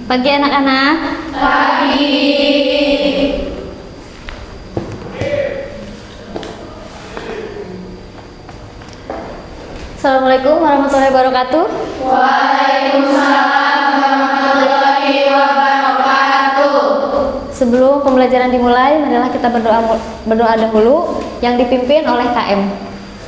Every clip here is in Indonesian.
Pagi anak-anak. Pagi. Assalamualaikum warahmatullahi wabarakatuh. Waalaikumsalam warahmatullahi wabarakatuh. Sebelum pembelajaran dimulai, marilah kita berdoa dahulu yang dipimpin oleh KM.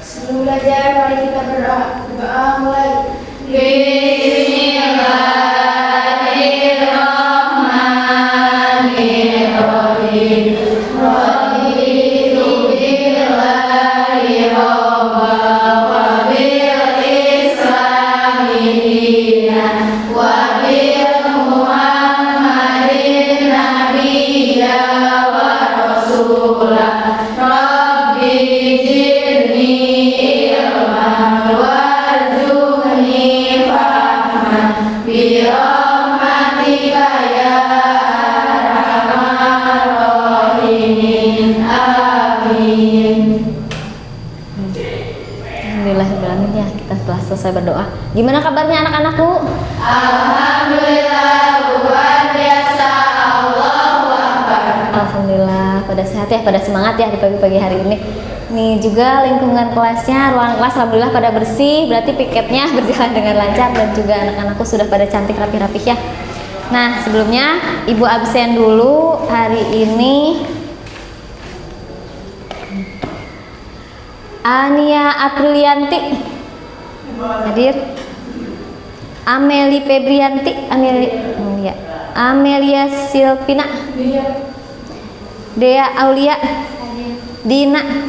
Sebelum belajar, mari kita berdoa. Doa mulai. Bismillahirrahmanirrahim. Raditu billahi robba wa bil islami dinan wa bil muhammadin nabiyya wa rasulah. Rabbi zidni ilman warzuqni fahman bi rahmatika ya arhamar rahimin. Amin. Alhamdulillahirrahmanirrahim, ya, kita telah selesai berdoa. Gimana kabarnya anak-anakku? Alhamdulillah luar biasa. Allahu Akbar. Alhamdulillah pada sehat ya, pada semangat ya di pagi-pagi hari ini. Nih juga lingkungan kelasnya, ruangan kelas alhamdulillah pada bersih, berarti piketnya berjalan dengan lancar dan juga anak-anakku sudah pada cantik rapi-rapi ya. Nah, sebelumnya Ibu absen dulu hari ini. Ania Aprilianti hadir. Ameli Febrianti, Amelia Silvina, Dea Aulia, Dina,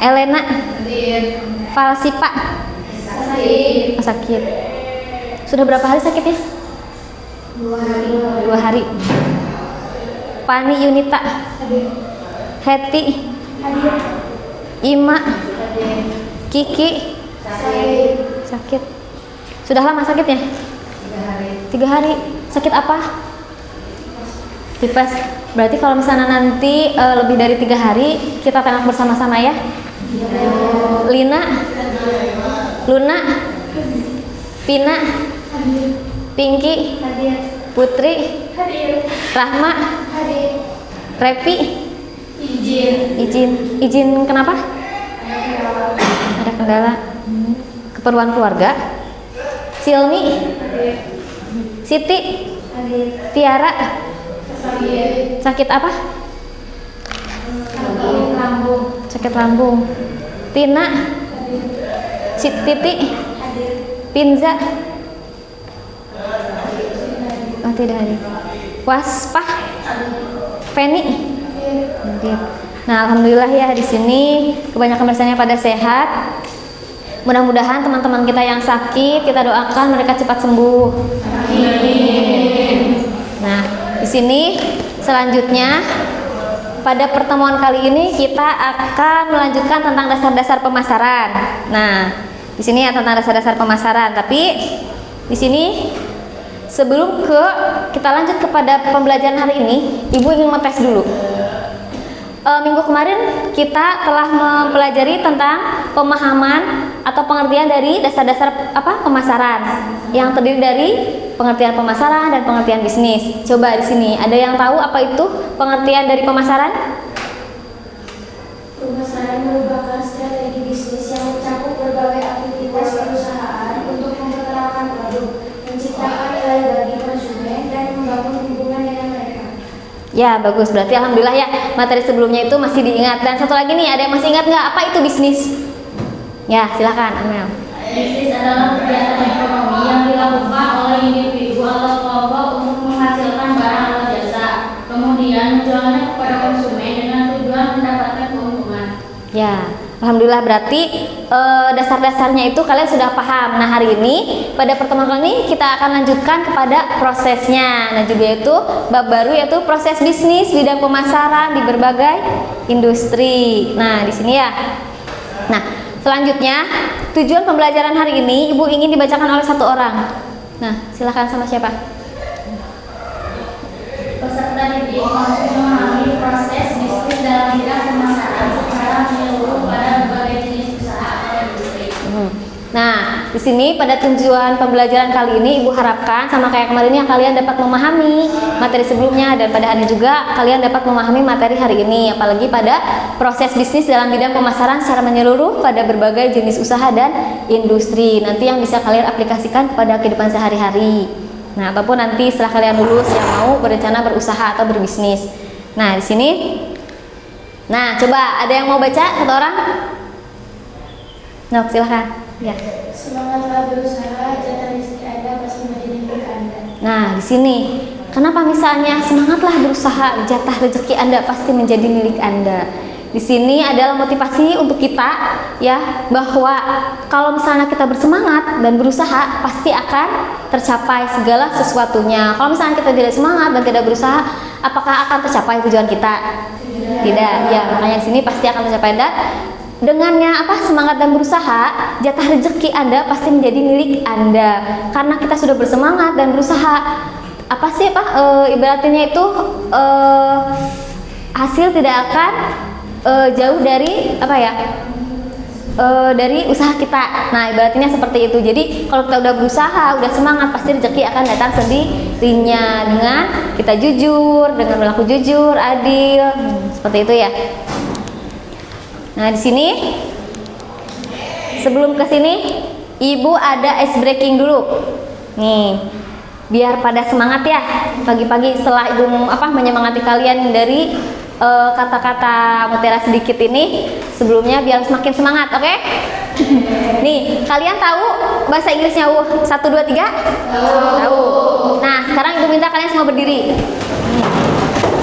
Elena, Falsipa. Sakit. Sudah berapa hari sakitnya? 2 hari. Pani Yunita, Heti, Ima, Kiki, sakit. Sudah lama sakitnya? 3 hari. Sakit apa? Tipes. Berarti kalau misalnya nanti lebih dari 3 hari kita tengok bersama-sama ya. Lina, Luna, Pina, Pinky, Putri, Rahma, Repi. Izin kenapa? Ada kendala. Keperluan keluarga. Silmi, Siti, Tiara. Sakit apa? Sakit lambung. Tina, Titi, Pinza. Oh, tidak ada. Waspah, Feni. Nah, alhamdulillah ya di sini kebanyakan bersannya pada sehat. Mudah-mudahan teman-teman kita yang sakit kita doakan mereka cepat sembuh. Amin. Nah, di sini selanjutnya pada pertemuan kali ini kita akan melanjutkan tentang dasar-dasar pemasaran. Nah, di sini ya tentang dasar-dasar pemasaran. Tapi di sini sebelum kita lanjut kepada pembelajaran hari ini, Ibu ingin ngetes dulu. Minggu kemarin kita telah mempelajari tentang pemahaman atau pengertian dari dasar-dasar pemasaran yang terdiri dari pengertian pemasaran dan pengertian bisnis. Coba di sini ada yang tahu apa itu pengertian dari pemasaran? Pemasaran merupakan strategi bisnis yang mencakup berbagai aktivitas perusahaan untuk memperkenalkan produk, menciptakan nilai bagi konsumen, dan membangun hubungan dengan mereka. Ya, bagus. Berarti alhamdulillah ya materi sebelumnya itu masih diingat. Dan satu lagi nih, ada yang masih ingat nggak apa itu bisnis? Ya, silakan Amel. Bisnis adalah kegiatan ekonomi yang dilakukan oleh individu atau kelompok untuk menghasilkan barang atau jasa, kemudian menjualnya kepada konsumen dengan tujuan mendapatkan keuntungan. Ya, alhamdulillah berarti dasar-dasarnya itu kalian sudah paham. Nah, hari ini pada pertemuan kali ini kita akan lanjutkan kepada prosesnya. Nah, juga itu bab baru yaitu proses bisnis bidang pemasaran di berbagai industri. Nah, di sini ya. Nah, selanjutnya tujuan pembelajaran hari ini Ibu ingin dibacakan oleh satu orang. Nah, silakan sama siapa? Peserta didik mampu memahami proses bisnis dalam bidang pemasaran secara menyeluruh pada berbagai jenis usaha atau industri. Nah, di sini pada tujuan pembelajaran kali ini Ibu harapkan sama kayak kemarin ya, kalian dapat memahami materi sebelumnya, dan pada hari juga kalian dapat memahami materi hari ini, apalagi pada proses bisnis dalam bidang pemasaran secara menyeluruh pada berbagai jenis usaha dan industri. Nanti yang bisa kalian aplikasikan pada kehidupan sehari-hari. Nah, ataupun nanti setelah kalian lulus yang mau berencana berusaha atau berbisnis. Nah, di sini. Nah, coba ada yang mau baca satu orang? Nah, silahkan. Ya. Semangatlah berusaha, jatah rezeki Anda pasti menjadi milik Anda. Nah, di sini kenapa misalnya semangatlah berusaha, jatah rezeki Anda pasti menjadi milik Anda. Di sini adalah motivasi untuk kita ya, bahwa kalau misalnya kita bersemangat dan berusaha pasti akan tercapai segala sesuatunya. Kalau misalnya kita tidak semangat dan tidak berusaha, apakah akan tercapai tujuan kita? Tidak. Ya, makanya di sini pasti akan tercapai. Dan dengannya semangat dan berusaha, jatah rezeki Anda pasti menjadi milik Anda. Karena kita sudah bersemangat dan berusaha, ibaratnya itu hasil tidak akan jauh dari dari usaha kita. Nah, ibaratnya seperti itu. Jadi kalau kita udah berusaha, udah semangat, pasti rezeki akan datang sendirinya dengan kita jujur, dengan berlaku jujur, adil, seperti itu ya. Nah, di sini sebelum ke sini Ibu ada ice breaking dulu. Nih, biar pada semangat ya. Pagi-pagi setelah Ibu menyemangati kalian dari kata-kata mutiara sedikit ini, sebelumnya biar semakin semangat, oke? Nih, kalian tahu bahasa Inggrisnya 1, 2, 3? Tahu. Nah, sekarang Ibu minta kalian semua berdiri.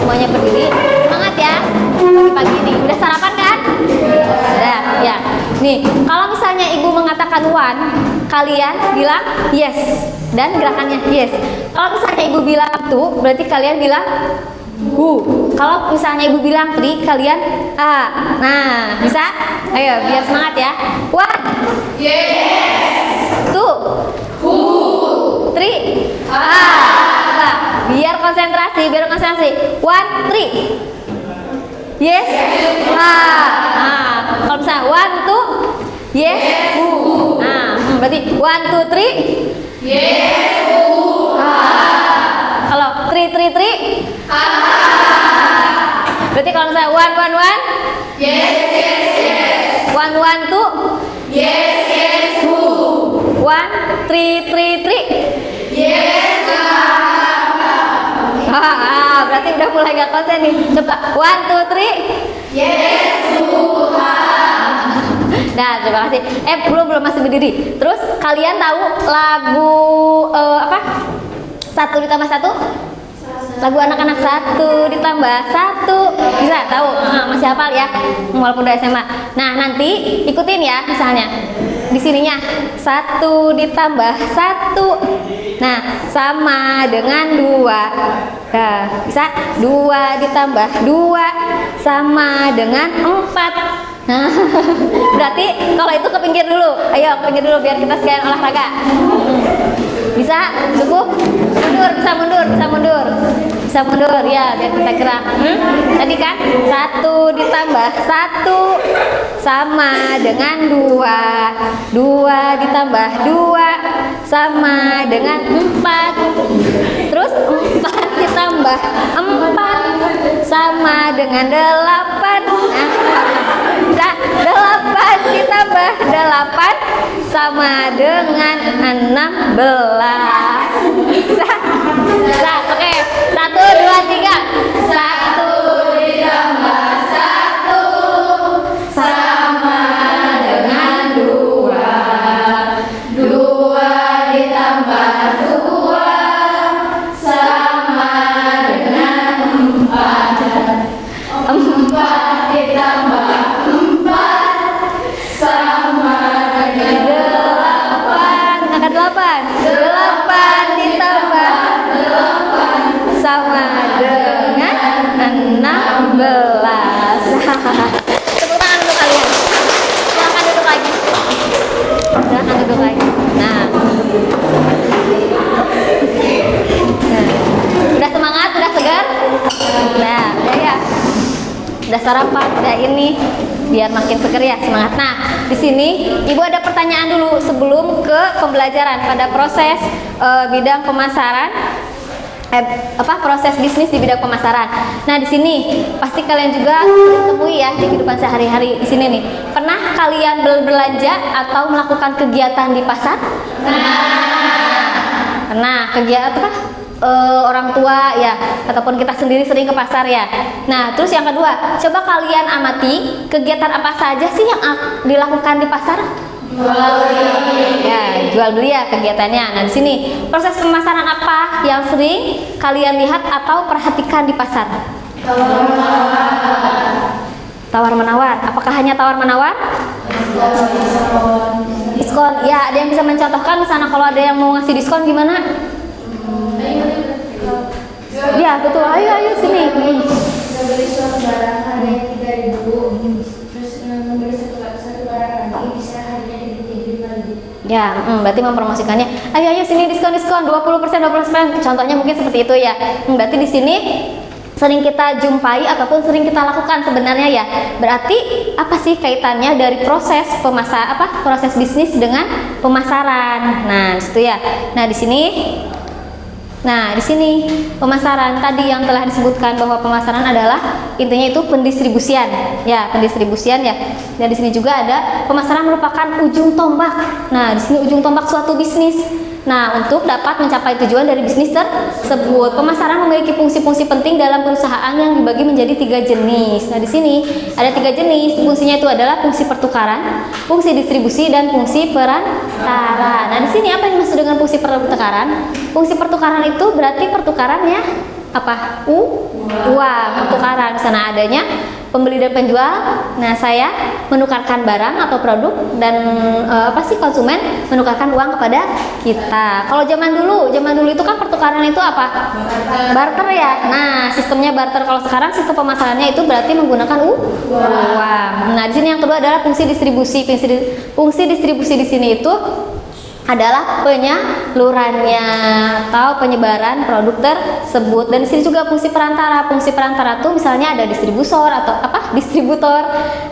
Semuanya berdiri. Semangat ya. Pagi-pagi ini udah sarapan kan? Udah, ya. Nih, kalau misalnya Ibu mengatakan one, kalian bilang yes dan gerakannya yes. Kalau misalnya Ibu bilang two, berarti kalian bilang who. Kalau misalnya Ibu bilang three, kalian a. Nah, bisa? Ayo, biar semangat ya. One, yes. Two, who. Three, a. Coba, biar konsentrasi. One, three. Yes, nah, kalau misalnya 1, 2, yes, who. Nah, berarti 1, 2, 3, yes, who. Kalau 3, 3, 3, berarti kalau misalnya 1, 1, 1, yes, yes, yes. 1, 1, 2, yes, yes, who. 1, 3, 3, 3, yes, berarti udah mulai gak konsen nih. Coba 1, 2, 3, yes, Tuhan. Nah, terima kasih. Belum masih berdiri. Terus kalian tahu lagu satu ditambah satu? Lagu anak-anak 1 ditambah 1. Bisa tahu? Masih hafal ya? Walaupun udah SMA. Nah, nanti ikutin ya, misalnya di sininya 1 ditambah 1. Nah, sama dengan 2. Nah, bisa 2 ditambah 2 sama dengan 4. Nah, berarti kalau itu ke pinggir dulu. Ayo ke pinggir dulu biar kita sekalian olahraga. Bisa? Cukup? Bisa mundur ya, biar kita gerak. Tadi kan 1 ditambah 1 sama dengan 2. 2 ditambah 2 sama dengan 4. Terus 4 ditambah 4 sama dengan 8. Nah, bisa 8 ditambah 8 sama dengan 16. Bisa? Oke. 1, 2, 3. 1 ditambah 1 sama dengan 2. 2 ditambah 2 sama dengan 4. 4 ditambah 4 sama dengan 8. Angka 8. 8 ditambah 8 sama dengan 16. Tepuk tangan untuk kalian. Silahkan duduk lagi. Nah. Udah semangat, udah segar? Nah, udah ya. Udah sarapan, udah ini. Biar makin segar ya, semangat. Nah, di sini Ibu ada pertanyaan. pertanyaan dulu sebelum ke pembelajaran pada proses bidang pemasaran. Proses bisnis di bidang pemasaran. Nah, di sini pasti kalian juga sering temui ya di kehidupan sehari-hari. Di sini nih, pernah kalian berbelanja atau melakukan kegiatan di pasar? Pernah. Kegiatan apa? Orang tua ya, ataupun kita sendiri sering ke pasar ya. Nah, terus yang kedua, coba kalian amati kegiatan apa saja sih yang dilakukan di pasar? Jual beli ya kegiatannya. Nah, di sini proses pemasaran apa yang sering kalian lihat atau perhatikan di pasar? Tawar menawar. Apakah hanya tawar menawar? Diskon. Ya, ada yang bisa mencontohkan misalnya kalau ada yang mau ngasih diskon gimana? Ya, betul. Ayo sini. Membeli suatu barang harganya 3.000, terus membeli satu barang lagi bisa harganya jadi 5.000. Ya, berarti mempromosikannya. Ayo sini diskon 20%. Contohnya mungkin seperti itu ya. Berarti di sini sering kita jumpai ataupun sering kita lakukan sebenarnya ya. Berarti apa sih kaitannya dari proses proses bisnis dengan pemasaran? Nah, itu ya. Nah, di sini pemasaran tadi yang telah disebutkan bahwa pemasaran adalah intinya itu pendistribusian. Ya, pendistribusian ya. Dan di sini juga ada pemasaran merupakan ujung tombak. Nah, di sini ujung tombak suatu bisnis. Nah, untuk dapat mencapai tujuan dari bisnis tersebut, pemasaran memiliki fungsi-fungsi penting dalam perusahaan yang dibagi menjadi 3 jenis. Nah, di sini ada 3 jenis. Fungsinya itu adalah fungsi pertukaran, fungsi distribusi, dan fungsi perantara. Nah, di sini apa yang dimaksud dengan fungsi pertukaran? Fungsi pertukaran itu berarti pertukarannya apa? Uang, pertukaran. Di sana adanya pembeli dan penjual. Nah, saya menukarkan barang atau produk dan konsumen menukarkan uang kepada kita. Kalau zaman dulu itu kan pertukaran itu apa? Barter ya. Nah, sistemnya barter. Kalau sekarang sistem pemasarannya itu berarti menggunakan uang. Nah, di sini yang kedua adalah fungsi distribusi. Fungsi distribusi di sini itu adalah penyalurannya atau penyebaran produk tersebut. Dan di sini juga fungsi perantara. Fungsi perantara tuh misalnya ada distributor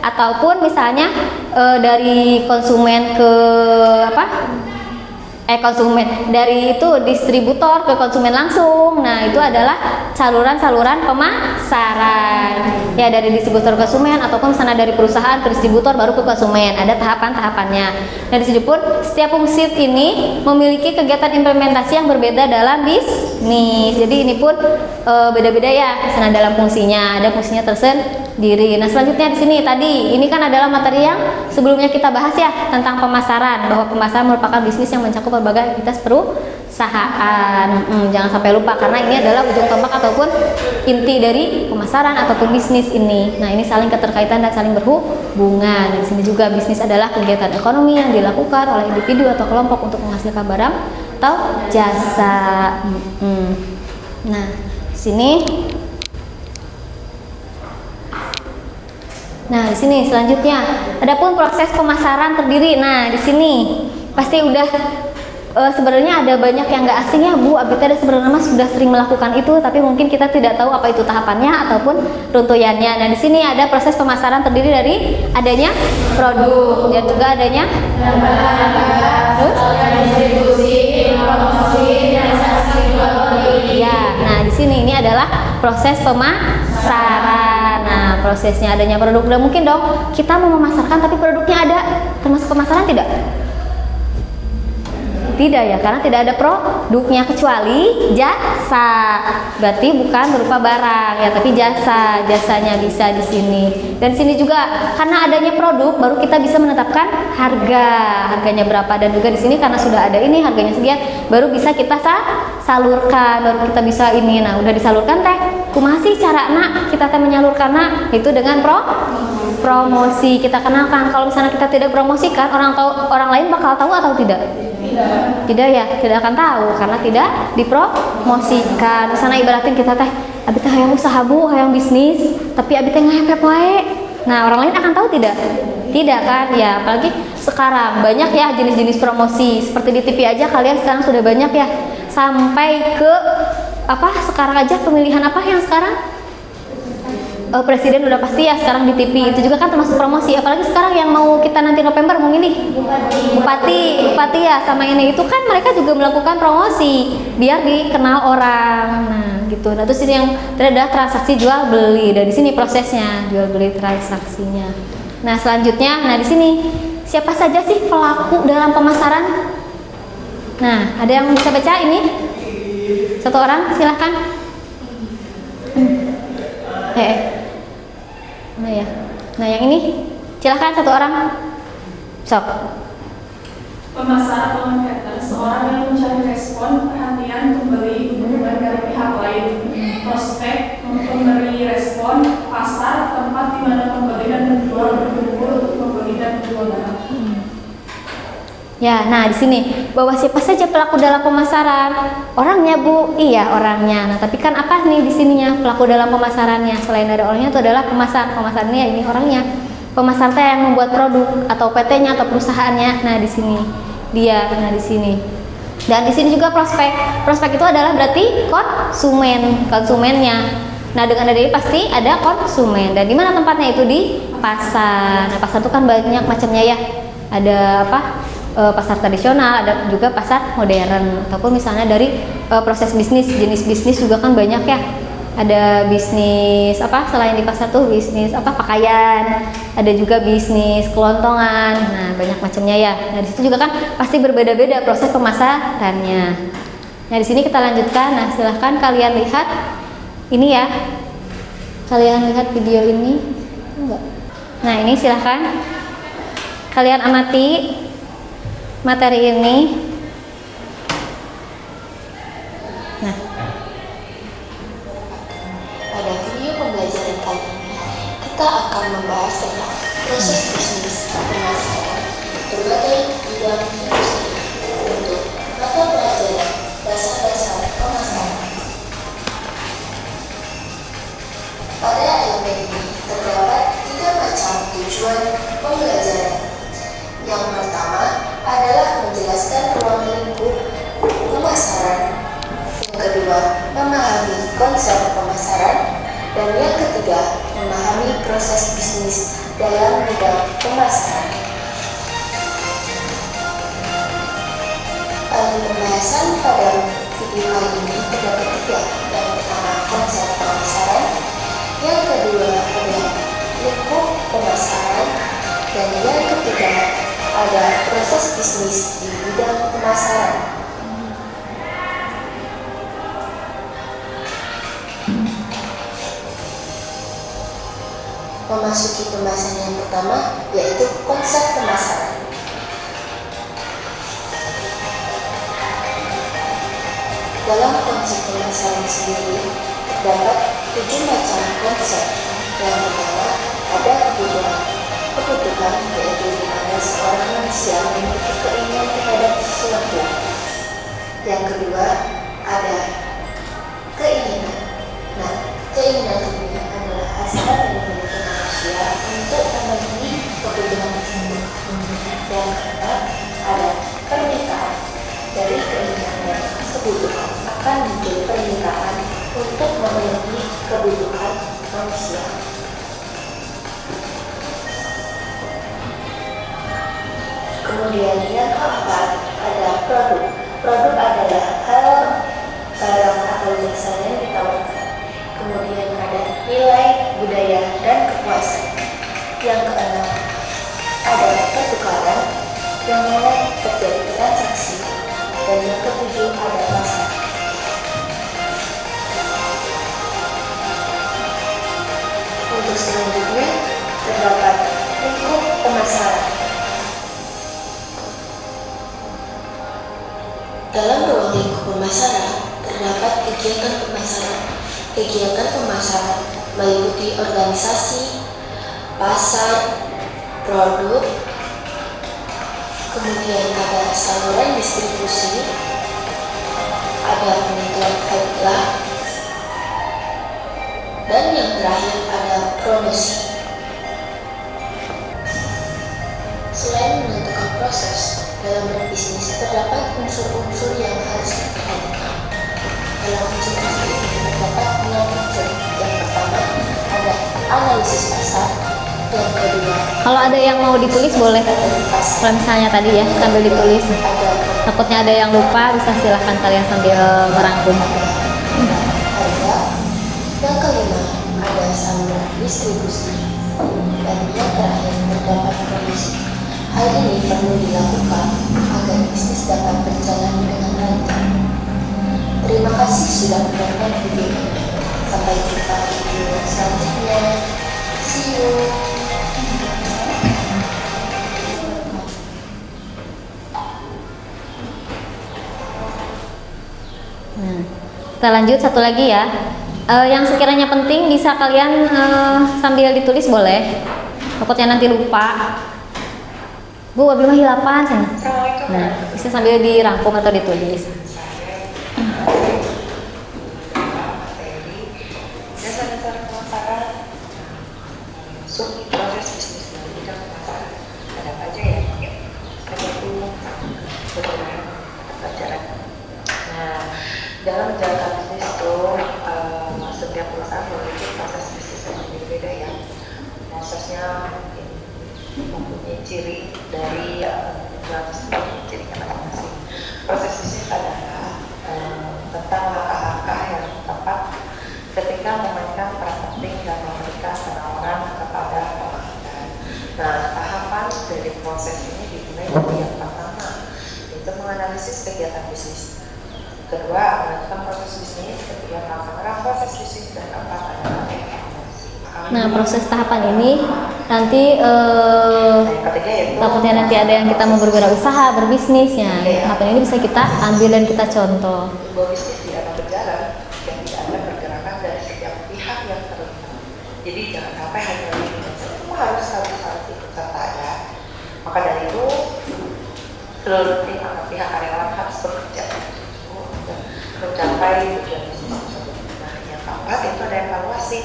ataupun misalnya dari konsumen ke konsumen dari itu distributor ke konsumen langsung. Nah, itu adalah saluran-saluran pemasaran. Ya, dari distributor ke konsumen ataupun sana dari perusahaan ke distributor baru ke konsumen. Ada tahapan-tahapannya. Nah, di sini pun setiap fungsi ini memiliki kegiatan implementasi yang berbeda dalam bisnis. Jadi ini pun beda-beda ya sana dalam fungsinya. Ada fungsinya tersendiri. Nah, selanjutnya di sini tadi ini kan adalah materi yang sebelumnya kita bahas ya tentang pemasaran, bahwa pemasaran merupakan bisnis yang mencakup berbagai aktivitas perusahaan. Jangan sampai lupa karena ini adalah ujung tombak ataupun inti dari pemasaran ataupun bisnis ini. Nah, ini saling keterkaitan dan saling berhubungan. Di sini juga bisnis adalah kegiatan ekonomi yang dilakukan oleh individu atau kelompok untuk menghasilkan barang atau jasa. Nah, di sini. Nah, di sini selanjutnya adapun proses pemasaran terdiri. Nah, di sini pasti udah sebenarnya ada banyak yang nggak asing ya Bu. Abita ada sebenarnya sudah sering melakukan itu, tapi mungkin kita tidak tahu apa itu tahapannya ataupun runtuyannya. Nah, di sini ada proses pemasaran terdiri dari adanya produk dan juga adanya distribusi, promosi, dan transaksi jual beli. Ya, nah di sini ini adalah proses pemasaran. Nah, prosesnya adanya produk. Dan mungkin dong kita mau memasarkan tapi produknya ada, termasuk pemasaran tidak? Tidak ya, karena tidak ada produknya kecuali jasa. Berarti bukan berupa barang ya, tapi jasanya bisa di sini. Dan sini juga karena adanya produk baru kita bisa menetapkan harganya berapa, dan juga di sini karena sudah ada ini harganya sekian baru bisa kita salurkan, baru kita bisa ini. Nah, udah disalurkan teh. Kumaha sih carana kita menyalurkan? Nah, itu dengan promosi kita kenalkan. Kalau misalnya kita tidak promosikan, orang lain bakal tahu atau tidak? Tidak ya, tidak akan tahu karena tidak dipromosikan. Misalnya ibaratin kita teh, abi teh hayang usaha Bu, hayang bisnis, tapi abi teh ngehepep wae. Nah, orang lain akan tahu tidak? Tidak kan? Ya, apalagi sekarang banyak ya jenis-jenis promosi. Seperti di TV aja kalian sekarang sudah banyak ya. Sampai ke sekarang aja pemilihan apa yang sekarang? presiden udah pasti ya sekarang di TV, itu juga kan termasuk promosi. Apalagi sekarang yang mau kita nanti November mau ini bupati ya sama ini, itu kan mereka juga melakukan promosi biar dikenal orang. Nah gitu. Nah terus ini yang adalah transaksi jual beli, dari sini prosesnya jual beli transaksinya. Nah selanjutnya, nah di sini siapa saja sih pelaku dalam pemasaran? Nah ada yang bisa baca ini? Satu orang silahkan. Nah ya, nah yang ini silahkan satu orang. Sok. Pemasaran atau marketer, seorang yang mencari respon, perhatian, pembeli, dukungan dari pihak lain, prospek, memberi respon, pasar, tempat di mana pembeli dan penjual berkumpul untuk membeli dan menjual barang. Ya, nah di sini bahwa siapa saja pelaku dalam pemasaran? Orangnya Bu, iya orangnya. Nah tapi kan apa nih di sininya pelaku dalam pemasarannya? Selain dari orangnya itu adalah pemasar. Pemasarnya ini orangnya. Pemasar teh yang membuat produk atau PT-nya atau perusahaannya. Nah di sini dia. Nah di sini. Dan di sini juga prospek. Prospek itu adalah berarti konsumennya. Nah dengan ada ini pasti ada konsumen. Dan di mana tempatnya itu di pasar. Nah pasar itu kan banyak macamnya ya. Ada apa? Pasar tradisional, ada juga pasar modern, ataupun misalnya dari proses bisnis, jenis bisnis juga kan banyak ya. Ada bisnis apa selain di pasar tuh, bisnis apa pakaian, ada juga bisnis kelontongan. Nah banyak macamnya ya. Nah di situ juga kan pasti berbeda-beda proses pemasarannya. Nah di sini kita lanjutkan. Nah silahkan kalian lihat ini ya, kalian lihat video ini enggak? Nah ini silahkan kalian amati materi ini. Nah, pada video pembelajaran kali ini kita akan membahas tentang proses bisnis pemasaran berbagai bidang industri untuk mata pelajaran dasar-dasar pemasaran. Pada elemen ini terdapat 3 macam tujuan pembelajaran. Yang pertama adalah menjelaskan ruang lingkup pemasaran. Yang kedua, memahami konsep pemasaran. Dan yang ketiga, memahami proses bisnis dalam bidang pemasaran. Pada pembahasan pada video kali ini terdapat 3. Yang pertama, konsep pemasaran. Yang kedua adalah lingkup pemasaran. Dan yang ketiga ada proses bisnis di bidang pemasaran. Memasuki pembahasan yang pertama, yaitu konsep pemasaran. Dalam konsep pemasaran sendiri, terdapat 7 macam konsep. Yang pertama, ada kebutuhan yaitu di mana seorang manusia memiliki keinginan terhadap sesuatu. Yang kedua, ada keinginan. Nah, keinginan ini adalah hasrat yang dimiliki manusia untuk memenuhi kebutuhan tersebut. Yang keempat, ada permintaan. Dari keinginan dan kebutuhan akan muncul permintaan untuk memenuhi kebutuhan manusia. Kemudian yang keempat ada produk. Produk adalah hal barang atau jasa yang ditawarkan. Kemudian ada nilai, budaya, dan kepuasan. Yang keenam ada pertukaran, yang mana terjadi transaksi. Dan yang ketujuh ada pasar. Untuk selanjutnya terdapat lingkup pemasaran. Dalam ruang lingkup pemasaran terdapat kegiatan pemasaran. Kegiatan pemasaran meliputi organisasi, pasar, produk, kemudian ada saluran distribusi, ada penentuan harga, dan yang terakhir ada promosi. Selain menentukan proses, dalam berbisnis terdapat unsur-unsur yang harus diperhatikan. Dalam unsur-unsur ini terdapat 6 unsur. Yang pertama ada analisis pasar. Yang kedua, Kalau ada yang mau ditulis boleh. Kalau misalnya tadi ya sambil ditulis. ada Takutnya ada yang lupa, bisa silahkan kalian sambil merangkum. harga. Yang kelima, ada saluran distribusi. Dan yang terakhir, terdapat komisi. Hal ini perlu dilakukan agar bisnis dapat berjalan dengan lancar. Terima kasih sudah menonton video ini. Sampai jumpa di video selanjutnya. See you. Nah, kita lanjut satu lagi ya. Yang sekiranya penting bisa kalian sambil ditulis boleh. Takutnya nanti lupa. Bu, Abi mah hilapan sana. Nah, bisa sambil dirangkum atau ditulis. Dasar-dasar pemasaran masuk proses bisnis dalam bidang pemasaran. Ada apa aja ya? Ada itu beberapa pelajaran. Nah, dalam menjalankan bisnis itu setiap perusahaan memiliki proses bisnis yang berbeda ya. Prosesnya mempunyai ciri dari cirinya masing-masing. Proses bisnis adalah tentang langkah-langkah yang tepat ketika memainkan peran penting dan memberikan penawaran kepada pelanggan. Nah, tahapan dari proses ini dimulai dari yang pertama, yaitu menganalisis kegiatan bisnis. Kedua, menentukan proses bisnis. Ketiga, melaksanakan proses bisnis. Dan keempat adalah evaluasi. Nah, proses tahapan ini nanti Yang ketiga yaitu takutnya nanti ada yang kita mau berwirausaha, berbisnisnya. Tahapan ini bisa kita ambil dan kita contoh. sebuah bisnis tidak akan berjalan jika tidak ada pergerakan dari setiap pihak yang terlibat. Jadi jangan sampai hanya ini semua harus ikut serta ya. Maka dari itu seluruh pihak karyawan harus bekerja untuk mencapai tujuan bisnis tersebut. Nah, yang keempat itu ada evaluasi.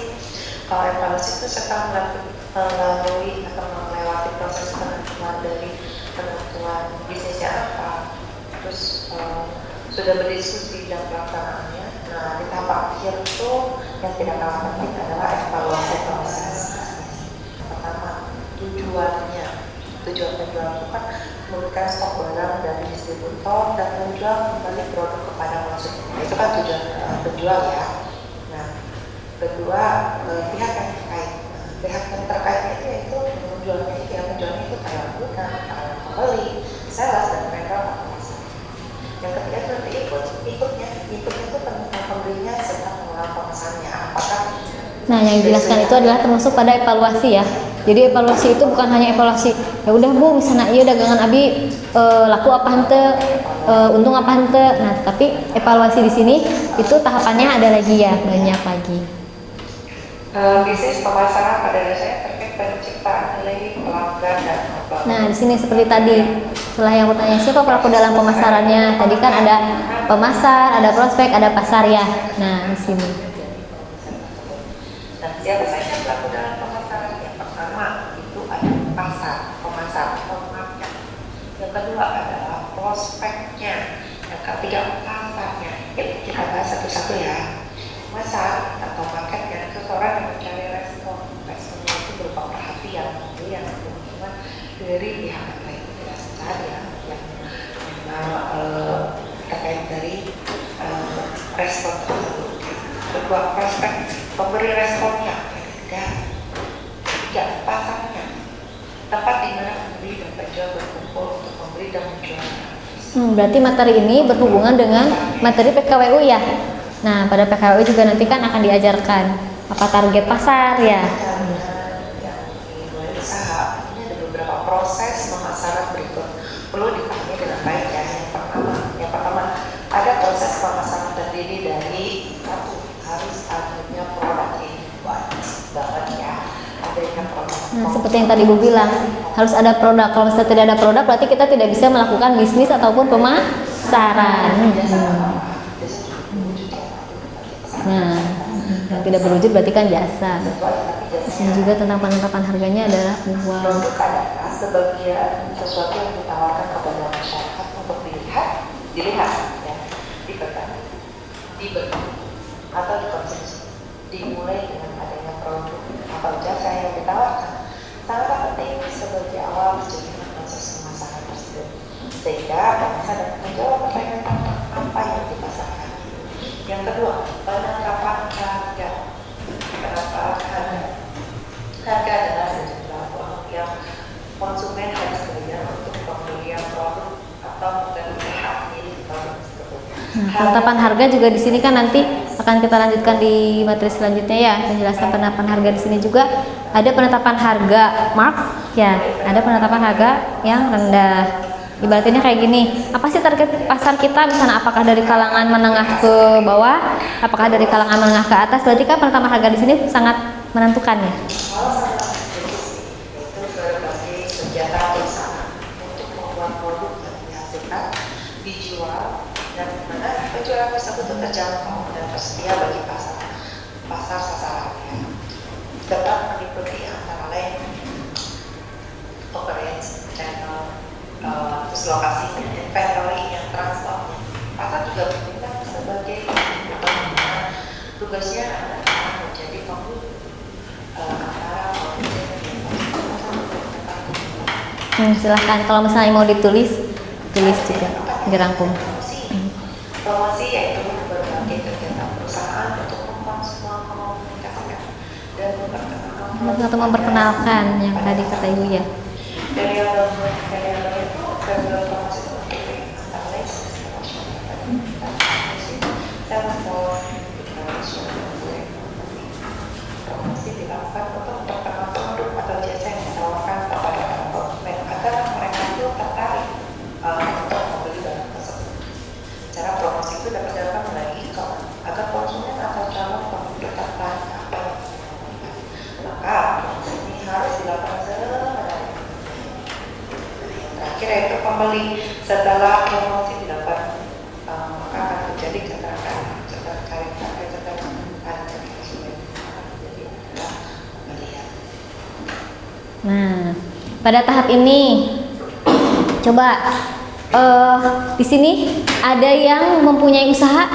Kalau evaluasi itu setelah melalui atau melewati proses penentuan dari penentuan bisnisnya apa, terus sudah berdiskusi dan pelaksanaannya. Nah, di tahap akhir itu yang tidak kalah penting adalah evaluasi proses. Pertama, tujuannya. Tujuan penjualan itu kan memberikan stok barang dari distributor dan menjual kembali produk kepada konsumen. Itu kan tujuan penjual ya. Nah, kedua, pihak yang terkait. Pihak yang terkaitnya itu yaitu penjualnya itu, yang penjualnya itu karyawan guna, karyawan pembeli, sales dan mereka pasar. Yang ketiga itu nanti ikutnya itu pembelinya serta pengelola pemesannya. Apakah Nah, yang dijelaskan itu adalah termasuk pada evaluasi ya. Jadi evaluasi itu bukan hanya evaluasi. Ya udah Bu, misalnya iya dagangan Abi laku apa hente, untung apa hente. Nah, tapi evaluasi di sini itu tahapannya ada lagi ya, banyak lagi. bisnis pemasaran pada dasarnya terkait penciptaan nilai pelanggan dan pelanggan. Nah, di sini seperti tadi. Setelah yang bertanya siapa pelaku dalam pemasarannya, tadi kan ada pemasar, ada prospek, ada pasar ya. Nah, di sini. Nah, siapa saja pelaku dalam pemasaran? Yang pertama itu ada pemasar, market. Yang kedua adalah prospeknya. Yang ketiga pasarnya. Yuk kita bahas satu-satu ya. Pasar atau marketnya seseorang yang mencari responnya itu berupa perhatian, yang dukungan dari pihak lain, tidak secara yang memang terkait dari respon tersebut. Kedua, prospek pemberi responnya. Ketiga, pasarnya, tempat di mana pembeli dan penjual berkumpul untuk membeli dan menjual. Berarti materi ini berhubungan dengan materi PKWU ya. Nah, pada PKWU juga nanti kan akan diajarkan apa target pasar ya. Yang dimulai usaha, ini ada beberapa proses pemasaran berikut. Perlu dipahami dengan baik ya. Yang pertama ada proses pemasaran terdiri dari satu, harus adanya produk ini wajib banget ya. Adanya produk. Nah, seperti yang tadi Bu bilang, harus ada produk. Kalau misalnya tidak ada produk, berarti kita tidak bisa melakukan bisnis ataupun pemasaran. Nah, yang tidak berwujud berarti kan jasa. Di sini juga tentang penetapan harganya adalah uang. Produk adalah sebagian sesuatu yang ditawarkan kepada masyarakat untuk dilihat ya, dibeli atau dikonsumsi. dimulai dengan adanya produk atau jasa yang ditawarkan sangat penting sebagai awal terjadinya proses pemasaran tersebut, sehingga pemesan dapat menjawab pertanyaan apa yang dipasarkan. Yang kedua, penetapan harga. Penetapan harga. Harga adalah sejumlah uang yang konsumen harus bayar untuk pembelian produk atau membeli hak milik produk tersebut. Penetapan harga juga di sini kan nanti akan kita lanjutkan di materi selanjutnya ya, penjelasan penetapan harga. Di sini juga ada penetapan harga mark ya, ada penetapan harga yang rendah. Ibaratnya kayak gini, apa sih target pasar kita, misalnya apakah dari kalangan menengah ke bawah, apakah dari kalangan menengah ke atas, berarti kan penetapan harga di sini sangat menentukan ya. Itu sebagai senjata perusahaan untuk membuat produk yang dihasilkan, dijual, dan mana penjualan tersebut itu terjangkau dan tersedia bagi pasar sasarannya. Tetap meliputi antara lain occurrence, channel, terus lokasi, inventory, yang transport. Pasar juga bertindak sebagai tugasnya adalah menjadi penghubung antara Silahkan kalau misalnya mau ditulis, tulis juga dirangkum. Promosi yaitu berbagai kegiatan perusahaan untuk mengkomunikasikan dan Atau memperkenalkan yang tadi kata Ibu ya. dari yang itu promosi seperti antara lain promosi dilakukan untuk memperkenalkan produk atau jasa yang ditawarkan kepada konsumen agar mereka itu tertarik untuk membeli barang tersebut. Cara promosi itu dapat dilakukan melalui iklan agar konsumen atau calon pembeli tertarik apa yang dilakukan. Maka promosi ini harus dilakukan sebenarnya. Terakhir yaitu pembeli. Setelah promosi dilakukan, maka akan terjadi keterangan Nah, pada tahap ini coba di sini ada yang mempunyai usaha.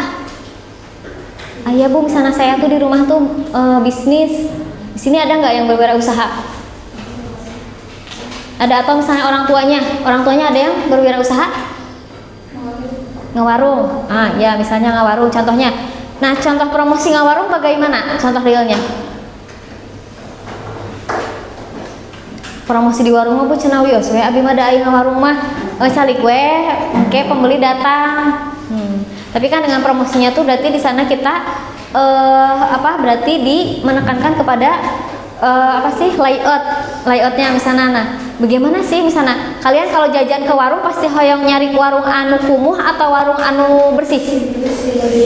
Ya Bu, misalnya saya tuh di rumah tuh bisnis. Di sini ada nggak yang berwirausaha? Ada, atau misalnya orang tuanya ada yang berwirausaha? Ngawarung. Ya misalnya ngawarung contohnya. Nah, contoh promosi ngawarung bagaimana? Contoh realnya. Promosi di warung mah Bu cenah wios we abi mah da aya ngawarung mah salik we engke pembeli datang. Tapi kan dengan promosinya tuh berarti di sana kita berarti menekankan kepada layoutnya misalnya. Nah, bagaimana sih misalnya kalian kalau jajan ke warung pasti hoyong nyari warung anu kumuh atau warung anu bersih?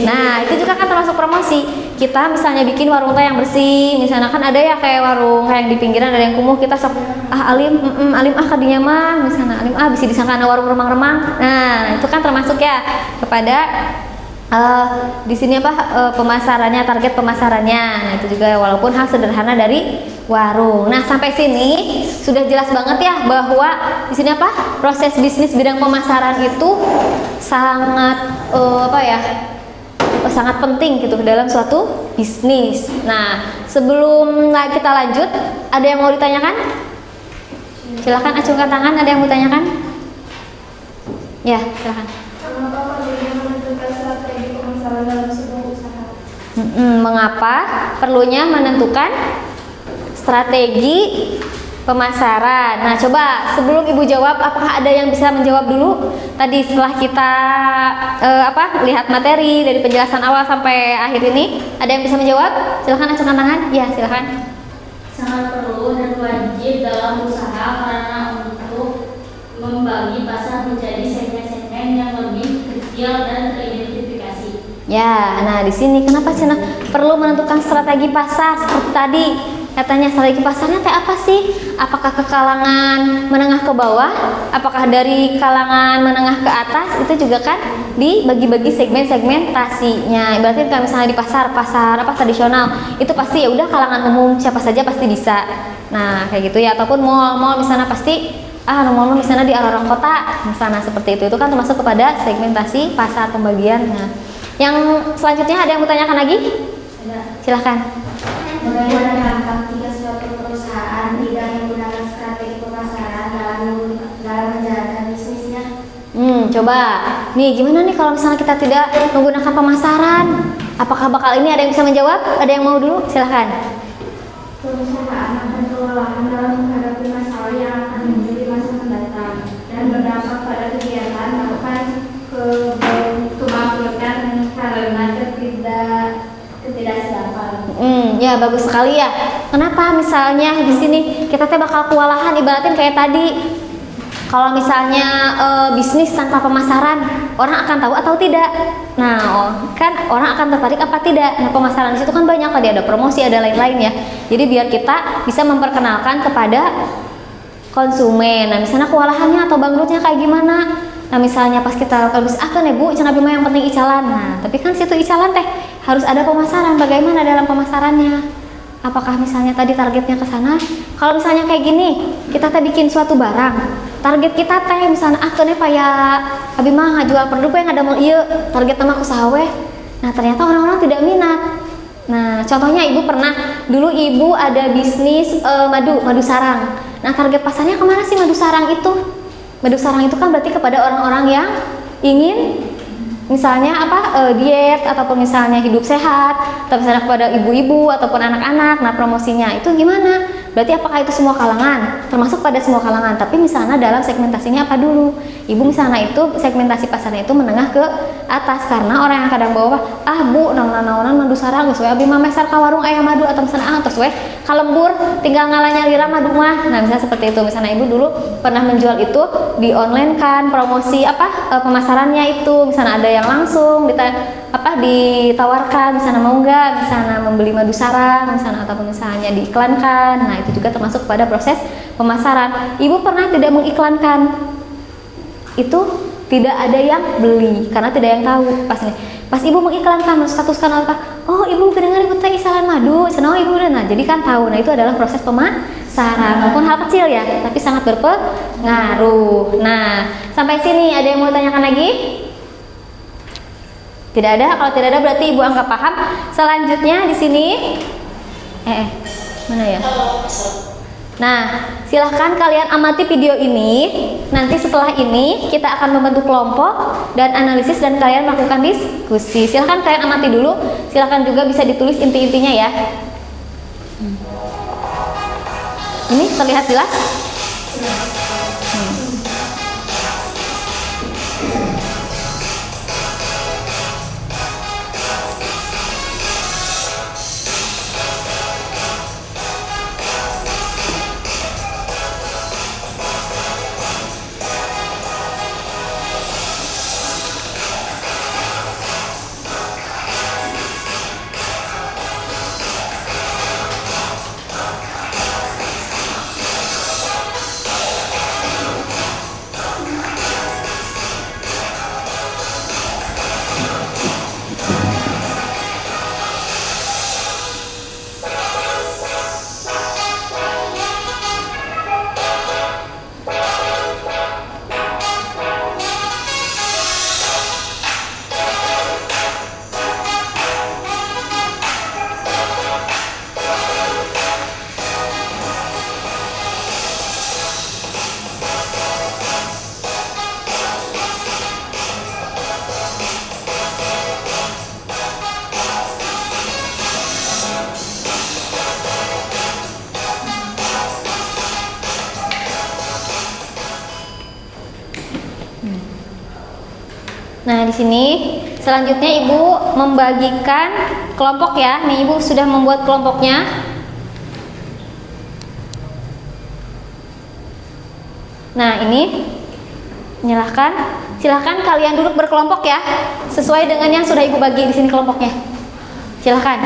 Nah, itu juga kan termasuk promosi. Kita misalnya bikin warung teh yang bersih, misalnya kan ada ya kayak warung kayak di pinggiran ada yang kumuh, kita sok alim kadinya mah misalnya alim bisa disangka warung remang-remang. Nah, itu kan termasuk ya kepada di sini pemasarannya, target pemasarannya. Nah, itu juga walaupun hal sederhana dari warung. Nah, sampai sini sudah jelas banget ya bahwa di sini proses bisnis bidang pemasaran itu sangat sangat penting gitu dalam suatu bisnis. Nah, sebelum kita lanjut, ada yang mau ditanyakan? Silahkan acungkan tangan, ada yang mau ditanyakan? Ya, silahkan. Mengapa perlunya menentukan strategi pemasaran? Nah, coba sebelum Ibu jawab, apakah ada yang bisa menjawab dulu? Tadi setelah kita lihat materi dari penjelasan awal sampai akhir ini, ada yang bisa menjawab? Silahkan acungkan tangan. Ya, silahkan. Sangat perlu dan wajib dalam usaha karena untuk membagi pasar menjadi segmen-segmen yang lebih kecil dan teridentifikasi. Ya, nah di sini kenapa sih perlu menentukan strategi pasar seperti tadi? Katanya strategi pasarnya teh apa sih? Apakah ke kalangan menengah ke bawah? Apakah dari kalangan menengah ke atas? Itu juga kan dibagi-bagi segmentasinya. Berarti kalau misalnya di pasar tradisional itu pasti ya udah kalangan umum siapa saja pasti bisa. Nah kayak gitu ya. Ataupun mall misalnya pasti mall misalnya di orang kota misalnya seperti itu kan termasuk kepada segmentasi pasar pembagian. Nah, yang selanjutnya ada yang mau tanyakan lagi? Silahkan. Bagaimana dampak jika suatu perusahaan tidak menggunakan strategi pemasaran dalam menjalankan bisnisnya? Coba. Nih, gimana nih kalau misalnya kita tidak menggunakan pemasaran? Apakah bakal ini ada yang bisa menjawab? Ada yang mau dulu? Silahkan. Perusahaan akan kewalahan dalam menghadapi masalah yang akan muncul di masa mendatang dan berdampak pada kegiatan melakukan kebangkrutan karena ketidaksiapan. Ya bagus sekali ya. Kenapa misalnya di sini kita bakal kewalahan, ibaratin kayak tadi. Kalau misalnya bisnis tanpa pemasaran, orang akan tahu atau tidak? Nah, kan orang akan tertarik apa tidak? Nah, pemasaran di situ kan banyak, tadi ada promosi, ada lain-lain ya. Jadi biar kita bisa memperkenalkan kepada konsumen. Nah, misalnya kewalahannya atau bangkrutnya kayak gimana? Nah, misalnya pas kita kalau bisa kan ya Bu, cenah bima yang penting icalan. Nah, tapi kan situ icalan teh harus ada pemasaran. Bagaimana dalam pemasarannya? Apakah misalnya tadi targetnya ke sana? Kalau misalnya kayak gini, kita teh bikin suatu barang, target kita teh misalnya kene kayak abi mah ngajual produk yang ada mau ieu, target mah kusaha. Nah, ternyata orang-orang tidak minat. Nah, contohnya ibu pernah dulu ibu ada bisnis madu sarang. Nah, target pasarnya kemana sih madu sarang itu? Madu sarang itu kan berarti kepada orang-orang yang ingin misalnya diet ataupun misalnya hidup sehat, atau misalnya kepada ibu-ibu ataupun anak-anak. Nah, promosinya itu gimana? Berarti apakah itu semua kalangan? Termasuk pada semua kalangan, tapi misalnya dalam segmentasinya apa dulu? Ibu misalnya itu segmentasi pasarnya itu menengah ke atas, karena orang yang kadang bawa Bu naon-naonan madu sarang geus we abi mah mesar ka warung aya madu atau misalnya terus we kalembur tinggal ngalanya lira madu mah. Nah, misalnya seperti itu. Misalnya ibu dulu pernah menjual itu di online kan, promosi pemasarannya itu misalnya ada yang langsung ditawarkan misalnya mau nggak misalnya membeli madu sarang misalnya ataupun misalnya diiklankan. Nah, itu juga termasuk pada proses pemasaran. Ibu pernah tidak mengiklankan, itu tidak ada yang beli karena tidak yang tahu. Pas ibu mengiklankan, statuskan oh ibu kedengar ibu teh isalan madu, senang ibu. Nah, jadi kan tahu. Nah, itu adalah proses pemasaran, walaupun hal kecil ya, tapi sangat berpengaruh. Nah, sampai sini ada yang mau tanyakan lagi? Tidak ada. Kalau tidak ada berarti ibu anggap paham. Selanjutnya di sini mana ya? Nah, silahkan kalian amati video ini. Nanti setelah ini kita akan membentuk kelompok dan analisis dan kalian melakukan diskusi. Silahkan kalian amati dulu. Silahkan juga bisa ditulis inti-intinya ya. Ini terlihat jelas? Nah, di sini selanjutnya ibu membagikan kelompok ya. Nih, ibu sudah membuat kelompoknya. Nah, ini silahkan kalian duduk berkelompok ya, sesuai dengan yang sudah ibu bagi di sini kelompoknya. Silahkan.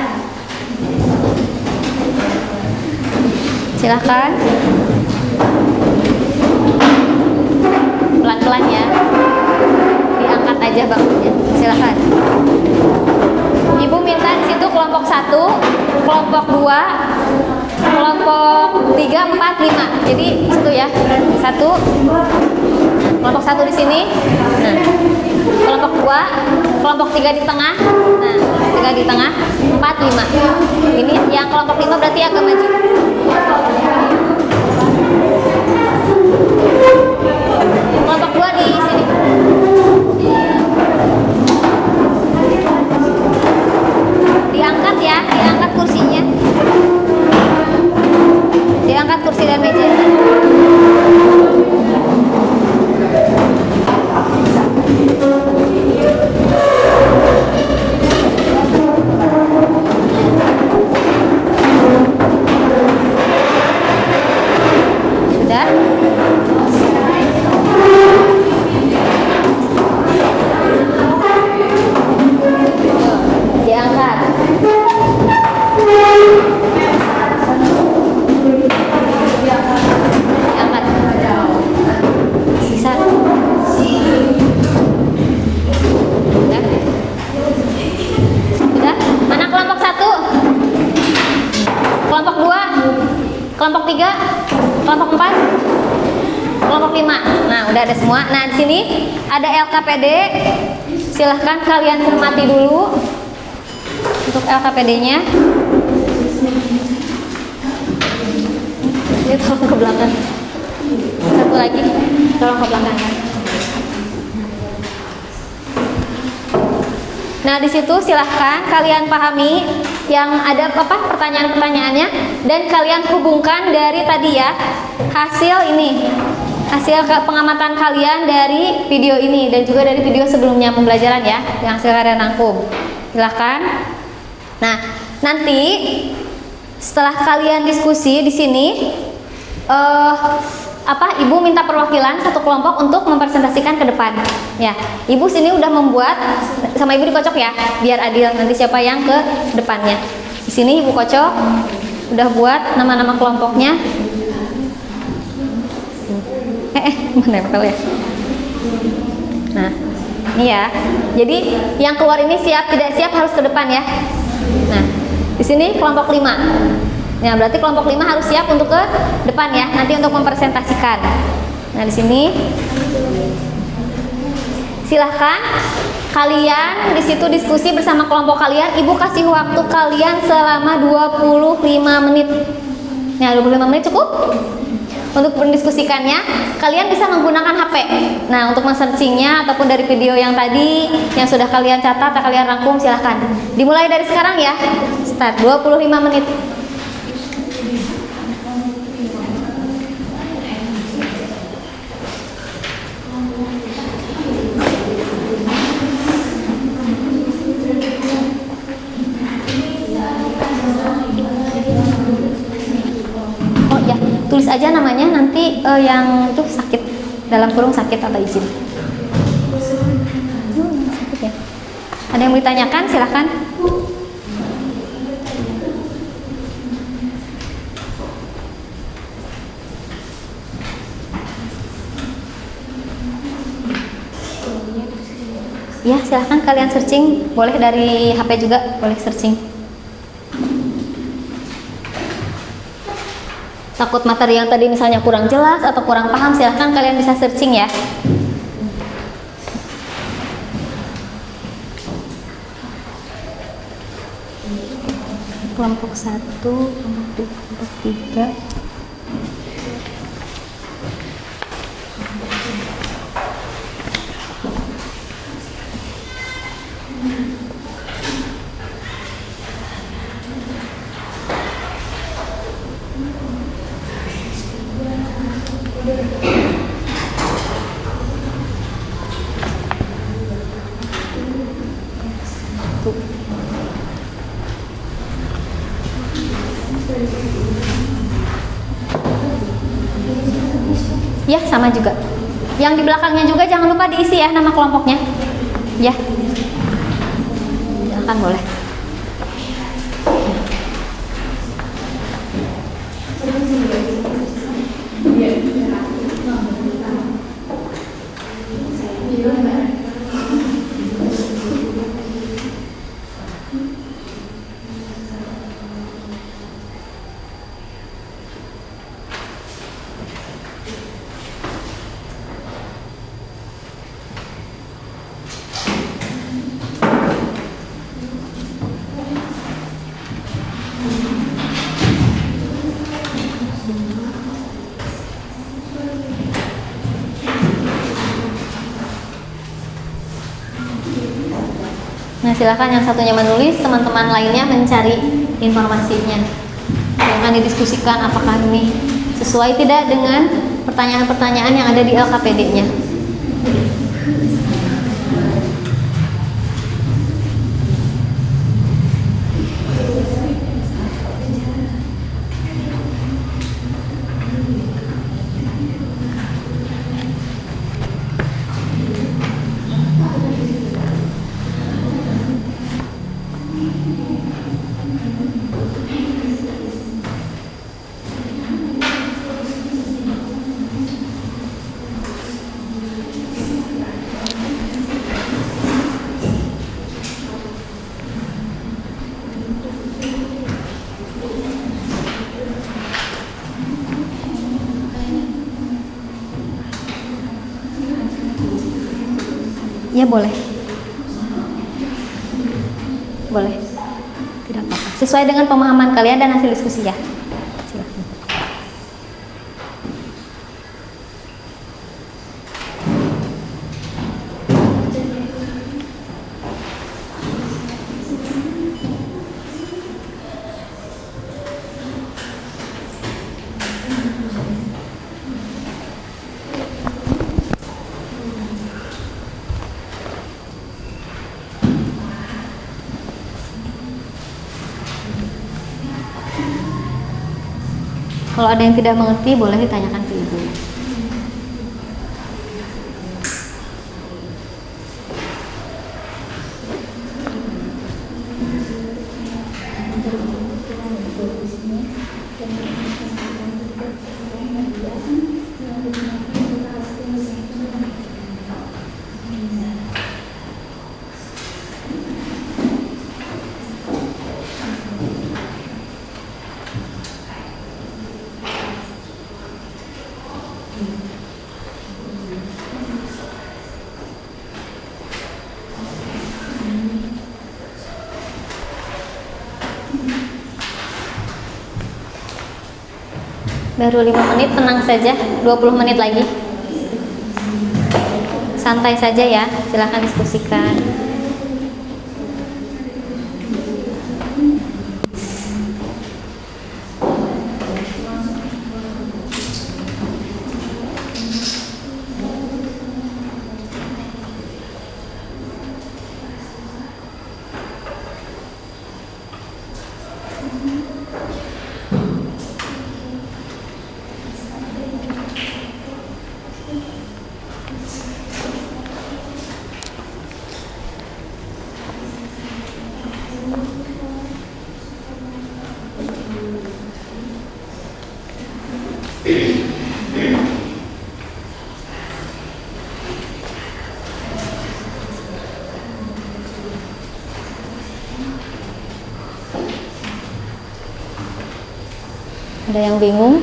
Pelan-pelan ya. Diangkat aja bangkunya. Silahkan. Ibu minta di situ kelompok 1, kelompok 2, kelompok 3, 4, 5. Jadi itu ya. 1. Kelompok 1 di sini. Nah, kelompok 2, kelompok 3 di tengah. Nah, 3 di tengah, 4, 5. nanti agak maju. Kelompok 2 di sini. Diangkat ya, diangkat kursinya. Diangkat kursi dan meja. Sudah? Diangkat. Diangkat. Sisa. Sudah? Sudah? Mana kelompok 1? Kelompok 2? Kelompok 3? Kelompok 4? Kelompok 5. Nah, udah ada semua. Nah, di sini ada LKPD. Silahkan kalian cermati dulu untuk LKPD-nya. Ini tolong ke belakang. Satu lagi, tolong ke belakang. Nah, di situ silahkan kalian pahami yang ada apa pertanyaan-pertanyaannya dan kalian hubungkan dari tadi ya hasil ini, hasil pengamatan kalian dari video ini dan juga dari video sebelumnya pembelajaran ya, yang hasil kalian rangkum. Silahkan. Nah, nanti setelah kalian diskusi di sini, Ibu minta perwakilan satu kelompok untuk mempresentasikan ke depan. Ya, Ibu sini udah membuat sama Ibu dikocok ya, biar adil nanti siapa yang ke depannya. Di sini Ibu kocok, udah buat nama-nama kelompoknya. Menempel ya. Nah, ini ya. Jadi yang keluar ini siap tidak siap harus ke depan ya. Nah, di sini kelompok 5. Nah, berarti kelompok 5 harus siap untuk ke depan ya, nanti untuk mempresentasikan. Nah, di sini silahkan kalian di situ diskusi bersama kelompok kalian. Ibu kasih waktu kalian selama 25 menit. Nah, 25 menit cukup untuk mendiskusikannya. Kalian bisa menggunakan HP. Nah, untuk men-searchingnya ataupun dari video yang tadi yang sudah kalian catat atau kalian rangkum, silahkan. Dimulai dari sekarang ya. Start 25 menit. Tulis aja namanya nanti yang itu sakit, dalam kurung sakit atau izin. Sakit ya. Ada yang mau ditanyakan? Silahkan. Ya, silahkan kalian searching. Boleh dari HP juga, boleh searching. Takut materi yang tadi misalnya kurang jelas atau kurang paham, silahkan kalian bisa searching ya. Kelompok 1, kelompok 2, kelompok 3. Ya, sama juga. Yang di belakangnya juga jangan lupa diisi ya nama kelompoknya. Ya. Silakan boleh. Nah, silakan yang satunya menulis, teman-teman lainnya mencari informasinya. Jangan didiskusikan apakah ini sesuai tidak dengan pertanyaan-pertanyaan yang ada di LKPD-nya. Ya boleh. Boleh. Tidak apa-apa. Sesuai dengan pemahaman kalian dan hasil diskusi ya. Silakan. Kalau ada yang tidak mengerti, boleh ditanyakan ke ibu. Baru 5 menit, tenang saja. 20 menit lagi. Santai saja ya, silahkan diskusikan. Ada yang bingung?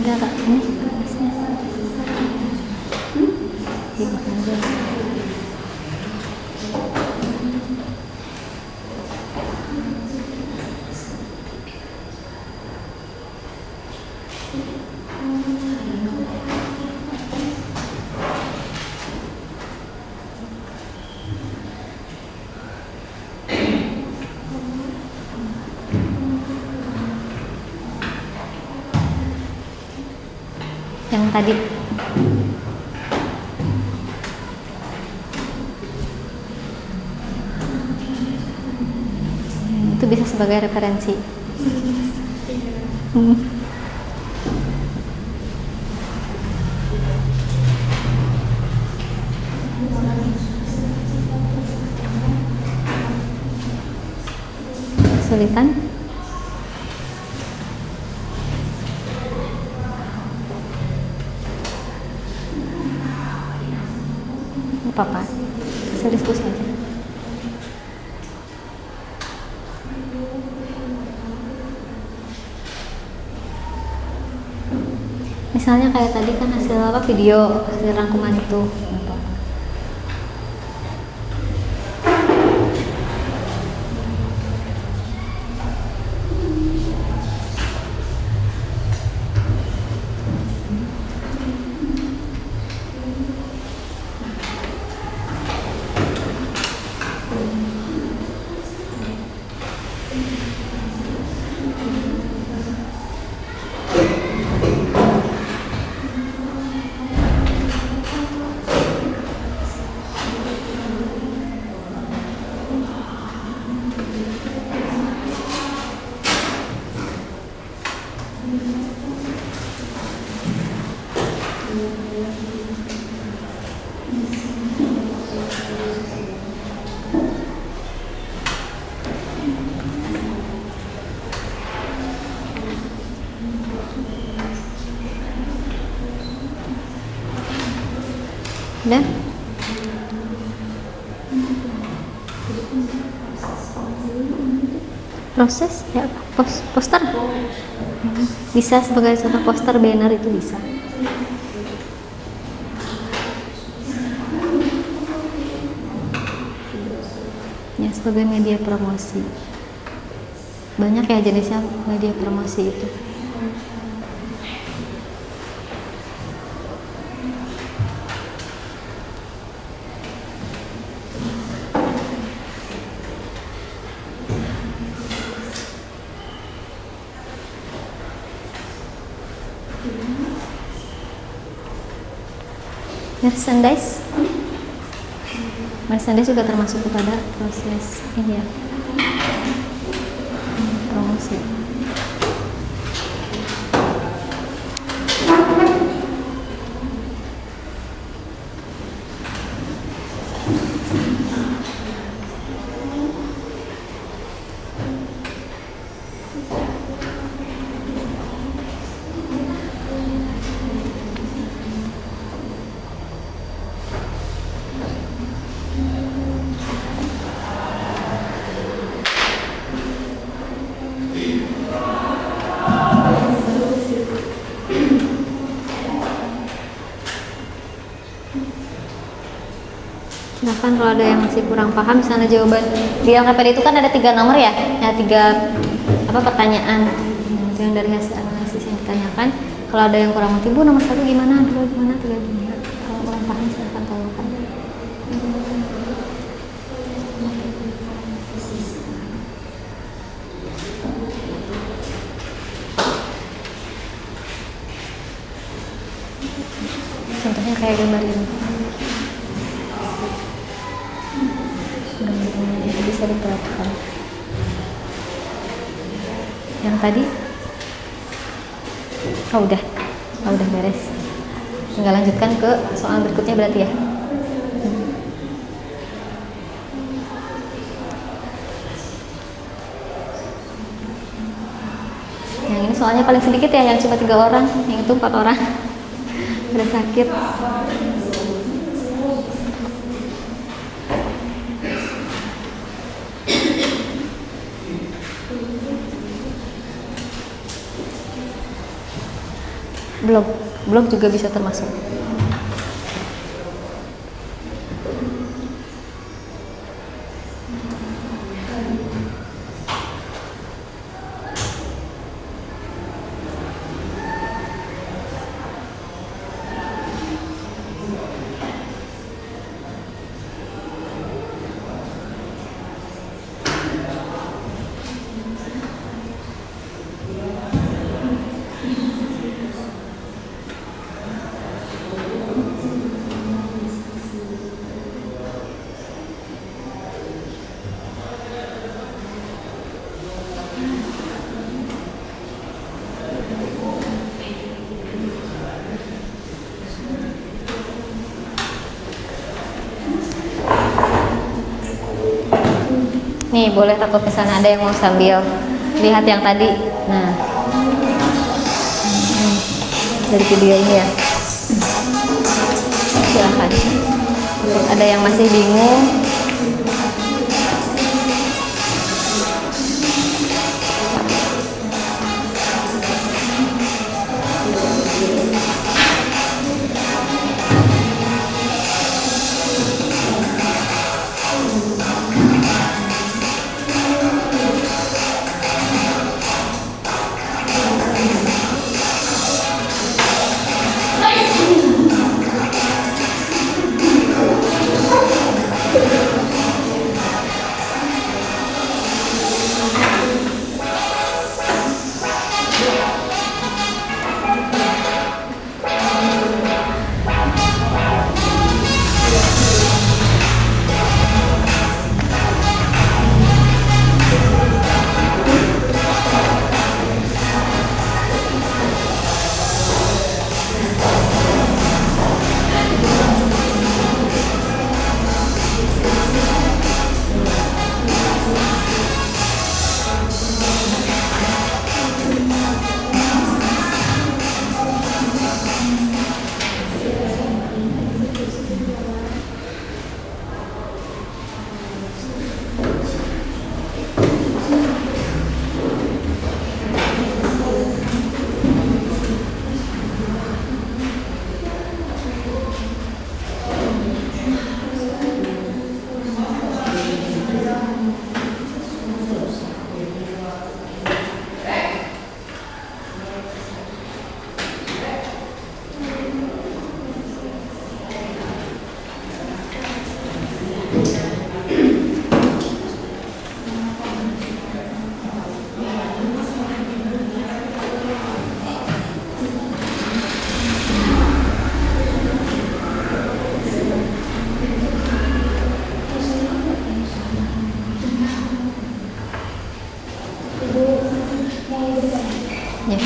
Ada Kak, ini kertasnya. Dimakan aja. Yang tadi itu bisa sebagai referensi. kesulitan? Nggak apa-apa, bisa diskusi aja. Misalnya kayak tadi kan hasil apa, video hasil rangkuman itu. Udah? Proses ya, poster bisa sebagai contoh, poster, banner itu bisa. Ya, sebagai media promosi. Banyak ya jenisnya media promosi itu. Merchandise juga termasuk kepada proses ini ya, promosi. Silahkan kalau ada yang masih kurang paham, misalnya jawaban di LKPD itu kan ada 3 nomor ya, 3 pertanyaan. Itu yang dari hasil analisis yang ditanyakan. Kalau ada yang kurang ngerti, Bu nomor 1 gimana, 2 gimana, 3 gimana. Kalau kurang paham silahkan tanyakan. Contohnya kayak gambar ini. Bisa diperhatikan. Yang tadi udah beres. Tinggal lanjutkan ke soal berikutnya berarti ya. Yang ini soalnya paling sedikit ya, yang cuma 3 orang, yang itu 4 orang. Udah sakit. Blog juga bisa termasuk. Nih boleh takut misalnya ada yang mau sambil lihat yang tadi. Nah, dari video ini ya. Silahkan. Ada yang masih bingung. Ya.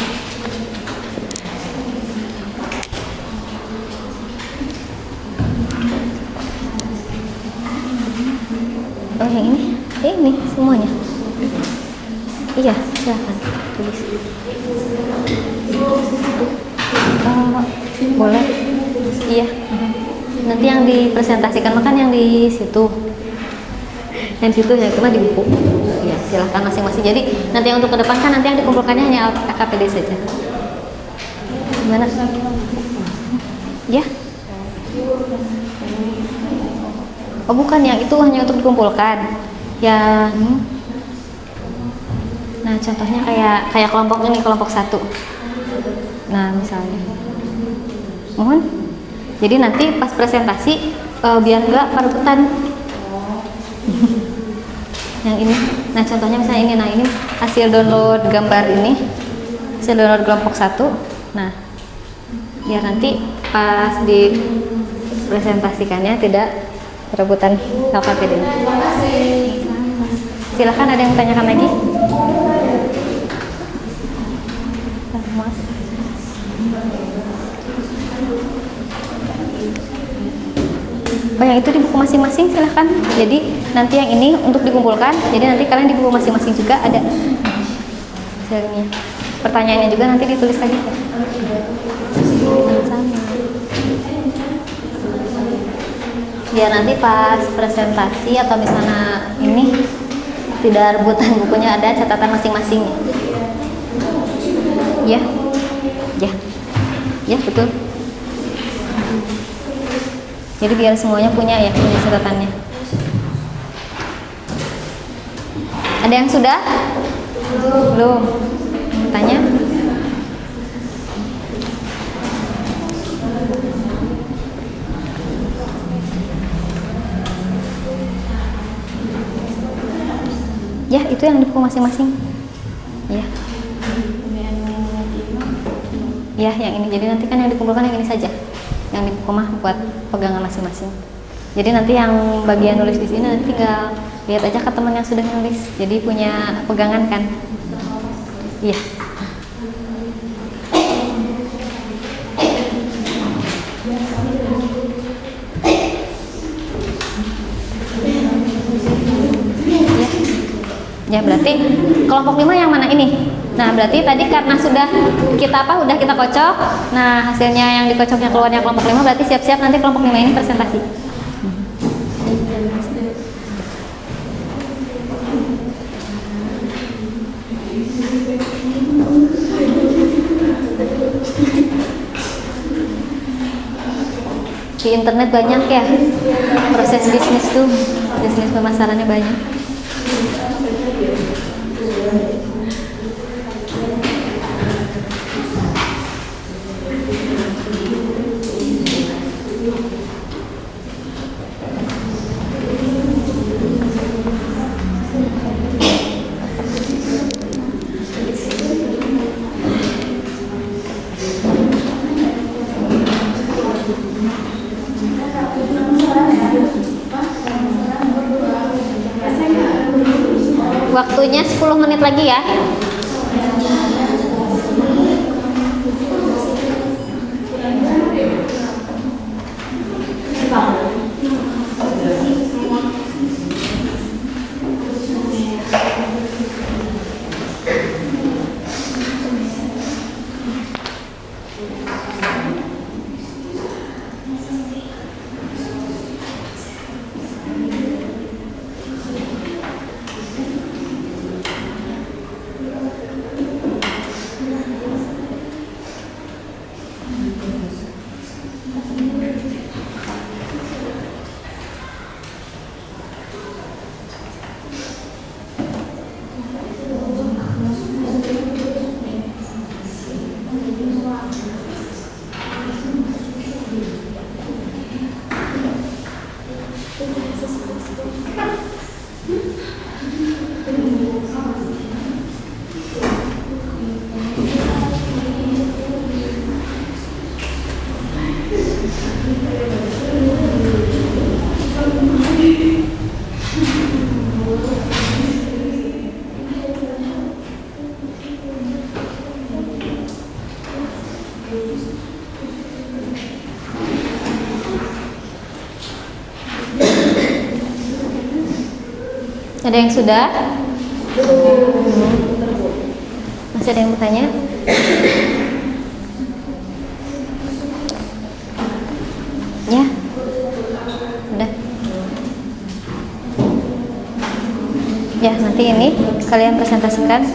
Oh yang ini? Ini semuanya. Iya, silahkan tulis. Oh, boleh. Iya. Nanti yang dipresentasikan makan yang di situ. Yang situ ya cuma di buku. Ya, silahkan masing-masing. Jadi nanti yang untuk ke depan kan nanti yang dikumpulkannya hanya AKPD saja. Gimana? Ya. Oh bukan, yang itu hanya untuk dikumpulkan. Yang nah contohnya kayak kelompok ini, kelompok 1. Nah misalnya, mohon. Jadi nanti pas presentasi biar nggak parutan. Yang ini, nah contohnya misalnya ini, nah ini hasil download gambar ini, hasil download kelompok 1. Nah, biar nanti pas di presentasikannya tidak rebutan LKPD. Terima kasih. Silakan, ada yang tanyakan lagi? Mas. Oh yang itu di buku masing-masing silahkan. Jadi nanti yang ini untuk dikumpulkan. Jadi nanti kalian di buku masing-masing juga ada hasilnya. Pertanyaannya juga nanti ditulis lagi. Sama. Biar nanti pas presentasi atau misalnya ini tidak rebutan bukunya, ada catatan masing-masing. Ya, ya, ya betul. Jadi biar semuanya punya ya, punya catatannya. Ada yang sudah? Belum. Tanya? Ya, itu yang di buku masing-masing. Ya. Ya, yang ini. Jadi nanti kan yang dikumpulkan yang ini saja. Yang di buku mah buat pegangan masing-masing. Jadi nanti yang bagian nulis di sini nanti tinggal lihat aja ke teman yang sudah nulis. Jadi punya pegangan kan? Iya. Ya. Ya, berarti kelompok 5 yang mana ini? Nah, berarti tadi karena sudah kita kocok. Nah, hasilnya yang dikocoknya keluarnya kelompok 5, berarti siap-siap nanti kelompok 5 ini presentasi. Di internet banyak ya proses bisnis tuh, bisnis pemasarannya banyak. Waktunya 10 menit lagi ya. Ada yang sudah? Masih ada yang bertanya? Ya, udah. Ya, nanti ini kalian presentasikan.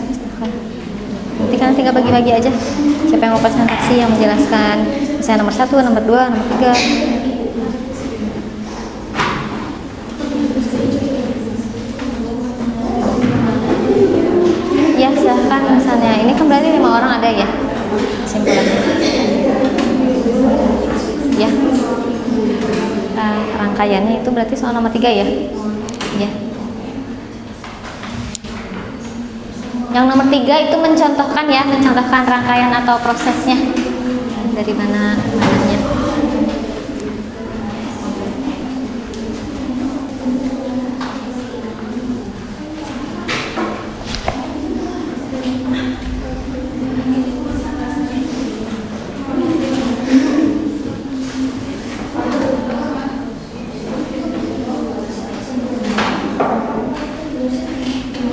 Nanti kalian tinggal bagi-bagi aja. Siapa yang mau presentasi, yang menjelaskan, misalnya nomor 1, nomor 2, nomor 3. Ya, silahkan. Misalnya ini kan berarti 5 orang ada ya kesimpulannya. Ya, rangkaiannya itu berarti soal nomor 3 ya. Ya. Yang nomor 3 itu mencontohkan ya, mencontohkan rangkaian atau prosesnya dari mananya.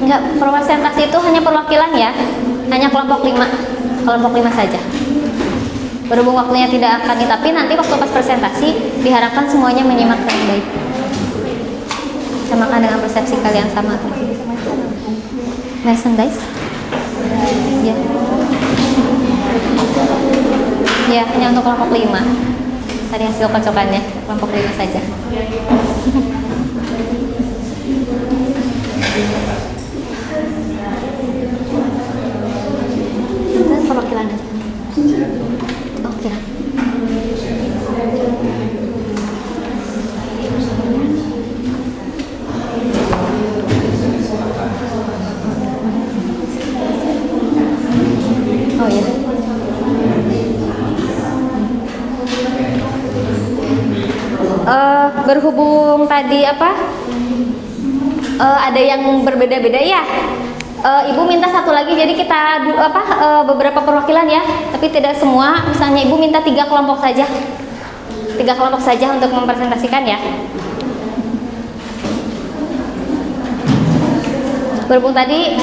Enggak, presentasi itu hanya perwakilan ya, hanya kelompok 5 saja. Berhubung waktunya tidak akan tapi nanti waktu pas presentasi diharapkan semuanya menyimak dengan baik, samakan dengan persepsi kalian sama. Listen guys, ya, ya hanya untuk kelompok 5. Tadi hasil kocokannya kelompok 5 saja. Perwakilan aja. Oke. Oh ya. Berhubung tadi apa? Ada yang berbeda-beda ya. Ibu minta satu lagi, jadi kita beberapa perwakilan ya, tapi tidak semua. Misalnya ibu minta 3 kelompok saja, 3 kelompok saja untuk mempresentasikan ya. berhubung tadi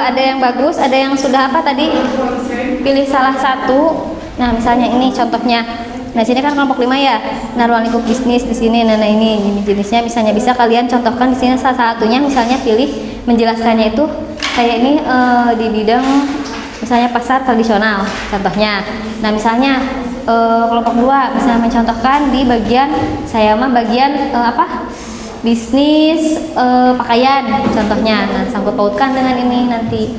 ada yang bagus, ada yang sudah apa tadi? Pilih salah satu. Nah, misalnya ini contohnya. Nah, sini kan kelompok 5 ya. Nah, ruang lingkup bisnis di sini. Nah, ini jenis-jenisnya misalnya bisa kalian contohkan di sini salah satunya, misalnya pilih menjelaskannya itu kayak ini di bidang misalnya pasar tradisional contohnya. Nah, misalnya kelompok 2 bisa mencontohkan di bagian bagian apa? Bisnis pakaian contohnya. Nah, sangkut pautkan dengan ini nanti.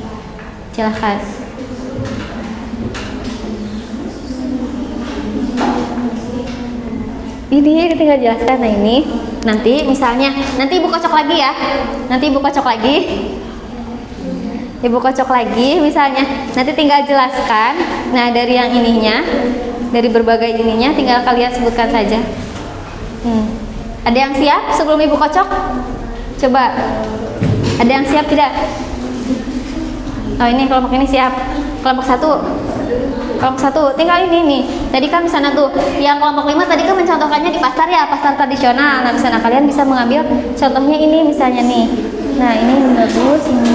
Silahkan. Ini tinggal jelaskan. Nah, ini nanti misalnya nanti ibu kocok lagi ya. Nanti ibu kocok lagi. Ibu kocok lagi misalnya. Nanti tinggal jelaskan. Nah, dari yang ininya, dari berbagai ininya tinggal kalian sebutkan saja. Ada yang siap sebelum ibu kocok? Coba. Ada yang siap tidak? Oh, ini kelompok ini siap. Kelompok 1. Kelompok 1 tinggal ini nih. Tadi kan misalnya tuh yang kelompok 5 tadi kan mencontohkannya di pasar ya, pasar tradisional. Nah, misalnya kalian bisa mengambil contohnya ini misalnya nih. Nah, ini bagus, ini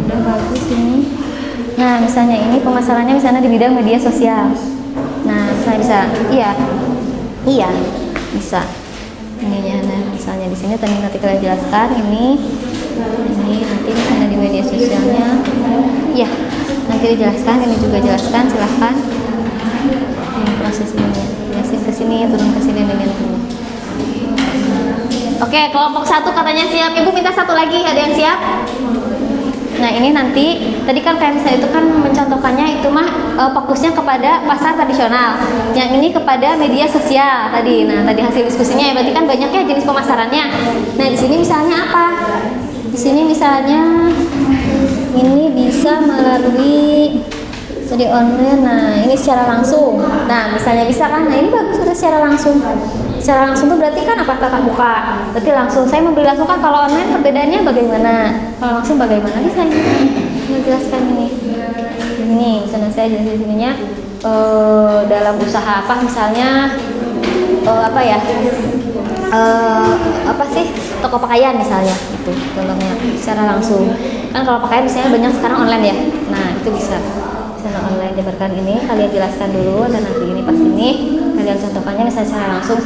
udah bagus ini. Nah, misalnya ini pemasarannya misalnya di bidang media sosial. Nah, saya bisa. Iya. Bisa. Ininya nah, misalnya di sini tadi nanti kalian jelaskan ini nanti misalnya di media sosialnya. Iya. Nanti dijelaskan, ini juga jelaskan, silahkan. Ini proses ini, jelasin ke sini, turun ke sini dengan ini. Oke, kelompok 1 katanya siap. Ibu minta satu lagi, ada yang siap? Nah, ini nanti tadi kan kayak misalnya itu kan mencontohkannya itu mah fokusnya kepada pasar tradisional. Yang ini kepada media sosial tadi. Nah, tadi hasil diskusinya ya berarti kan banyak ya jenis pemasarannya. Nah, di sini misalnya apa? Di sini misalnya ini bisa melalui studi online. Nah, ini secara langsung. Nah, misalnya bisa kan? Nah, ini bagus udah secara langsung. Secara langsung itu berarti kan apa tatap muka? Berarti langsung. Saya membeli langsung kan, kalau online perbedaannya bagaimana? Kalau langsung bagaimana? Bisa menjelaskan ini. Ini misalnya saya jadi di sininya dalam usaha apa misalnya apa ya? Apa sih? Toko pakaian misalnya itu contohnya secara langsung. Kan kalau pakaian misalnya banyak sekarang online ya. Nah, itu bisa online diberikan ini kalian jelaskan dulu dan nanti ini pas ini kalian contohkannya misalnya secara langsung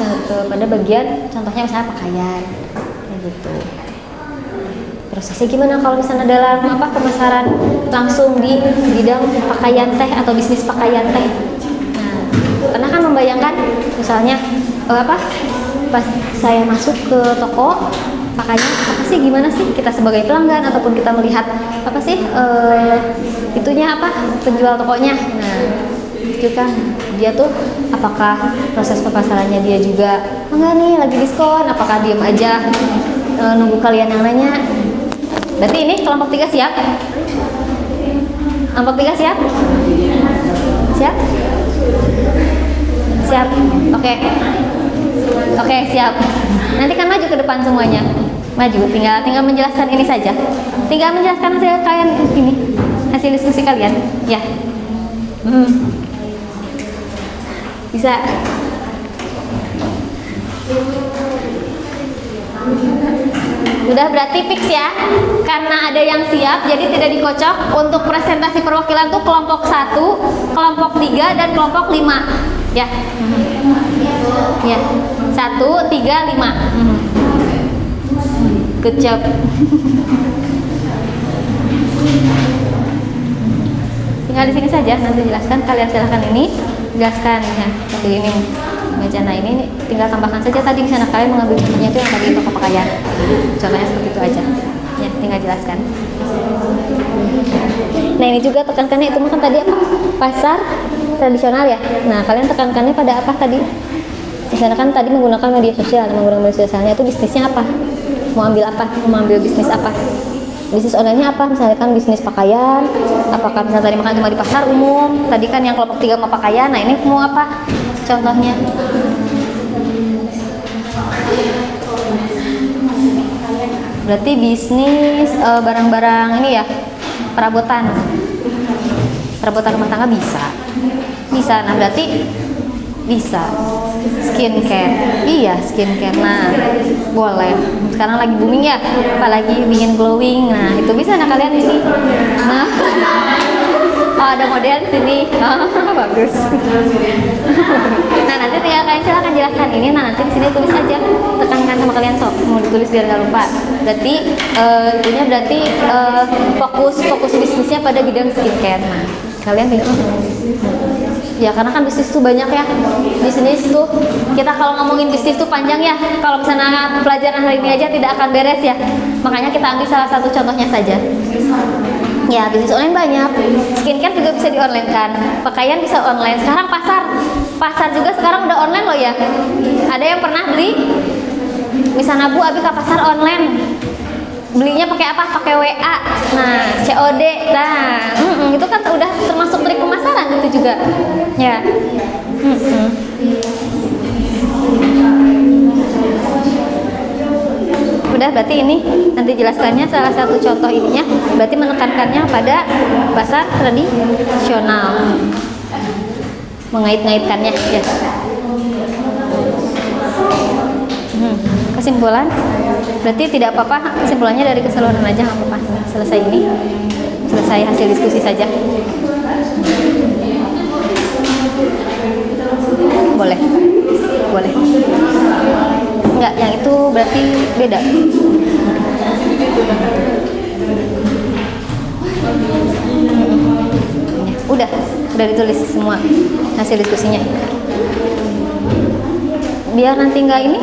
pada bagian contohnya misalnya pakaian kayak gitu. Prosesnya gimana kalau misalnya dalam apa pemasaran langsung di bidang pakaian teh atau bisnis pakaian teh. Nah, pernah kan membayangkan misalnya apa pas saya masuk ke toko pakaian apa sih, gimana sih kita sebagai pelanggan ataupun kita melihat apa sih itunya apa penjual tokonya. Nah, itu kan dia tuh apakah proses pemasarannya dia juga enggak nih lagi diskon, apakah diam aja nunggu kalian yang nanya. Berarti ini kelompok 3 siap? Kelompok 3 siap? Siap? Siap? Oke, siap. Nanti kan maju ke depan semuanya. Maju, tinggal menjelaskan ini saja. Tinggal menjelaskan hasil kalian ini. Hasil diskusi kalian. Ya. Bisa. Udah berarti fix ya. Karena ada yang siap jadi tidak dikocok. Untuk presentasi perwakilan tuh kelompok 1, kelompok 3 dan kelompok 5. Ya. Ya. 1, 3, 5. Good job. Tinggal di sini saja, nanti jelaskan. Kalian silahkan ini jelaskan ya. Sambil ini bacana ini tinggal tambahkan saja tadi misalnya kalian mengambil contohnya itu yang tadi toko pakaian. Contohnya seperti itu aja. Ya, tinggal jelaskan. Nah, ini juga tekankannya itu kan tadi apa? Pasar tradisional ya. Nah, kalian tekankannya pada apa tadi? Misalnya kan tadi menggunakan media sosialnya itu bisnisnya apa? Mau ambil apa? Mau ambil bisnis apa? Bisnis online-nya apa? Misalnya kan bisnis pakaian. Apakah misalnya tadi makan cuma di pasar umum? Tadi kan yang kelompok 3 mau pakaian. Nah, ini mau apa? Contohnya. Berarti bisnis barang-barang ini ya, perabotan rumah tangga bisa. Nah berarti Bisa. Skincare. Iya, skincare. Nah, boleh. Sekarang lagi booming ya, apalagi bikin glowing. Nah, itu bisa nah kalian ini. Nah. Oh, ada model di sini. Oh, bagus. Nah, nanti tinggal kalian silakan jelaskan ini. Nah, nanti di sini tulis aja. Tekankan sama kalian sok. Mau ditulis biar nggak lupa. Berarti intinya berarti fokus bisnisnya pada bidang skincare. Nah, kalian bingung. Ya karena kan bisnis tuh banyak ya. Bisnis tuh kita kalau ngomongin bisnis tuh panjang ya. Kalau misalnya pelajaran hari ini aja tidak akan beres ya. Makanya kita ambil salah satu contohnya saja. Ya, bisnis online banyak. Skincare juga bisa di online kan. Pakaian bisa online. Sekarang pasar juga sekarang udah online loh ya. Ada yang pernah beli? Misalnya Bu Abi ke pasar online. Belinya pakai apa? Pakai WA. Nah, COD. Nah, itu kan udah termasuk trik pemasaran itu juga. Ya. Udah, berarti ini nanti jelaskannya salah satu contoh ininya berarti menekankannya pada pasar tradisional. Mengait-ngaitkannya ya. Kesimpulan berarti tidak apa-apa, kesimpulannya dari keseluruhan aja nggak apa-apa. Selesai ini, selesai hasil diskusi saja. Boleh enggak, yang itu berarti beda. Udah ditulis semua hasil diskusinya. Biar nanti enggak ini,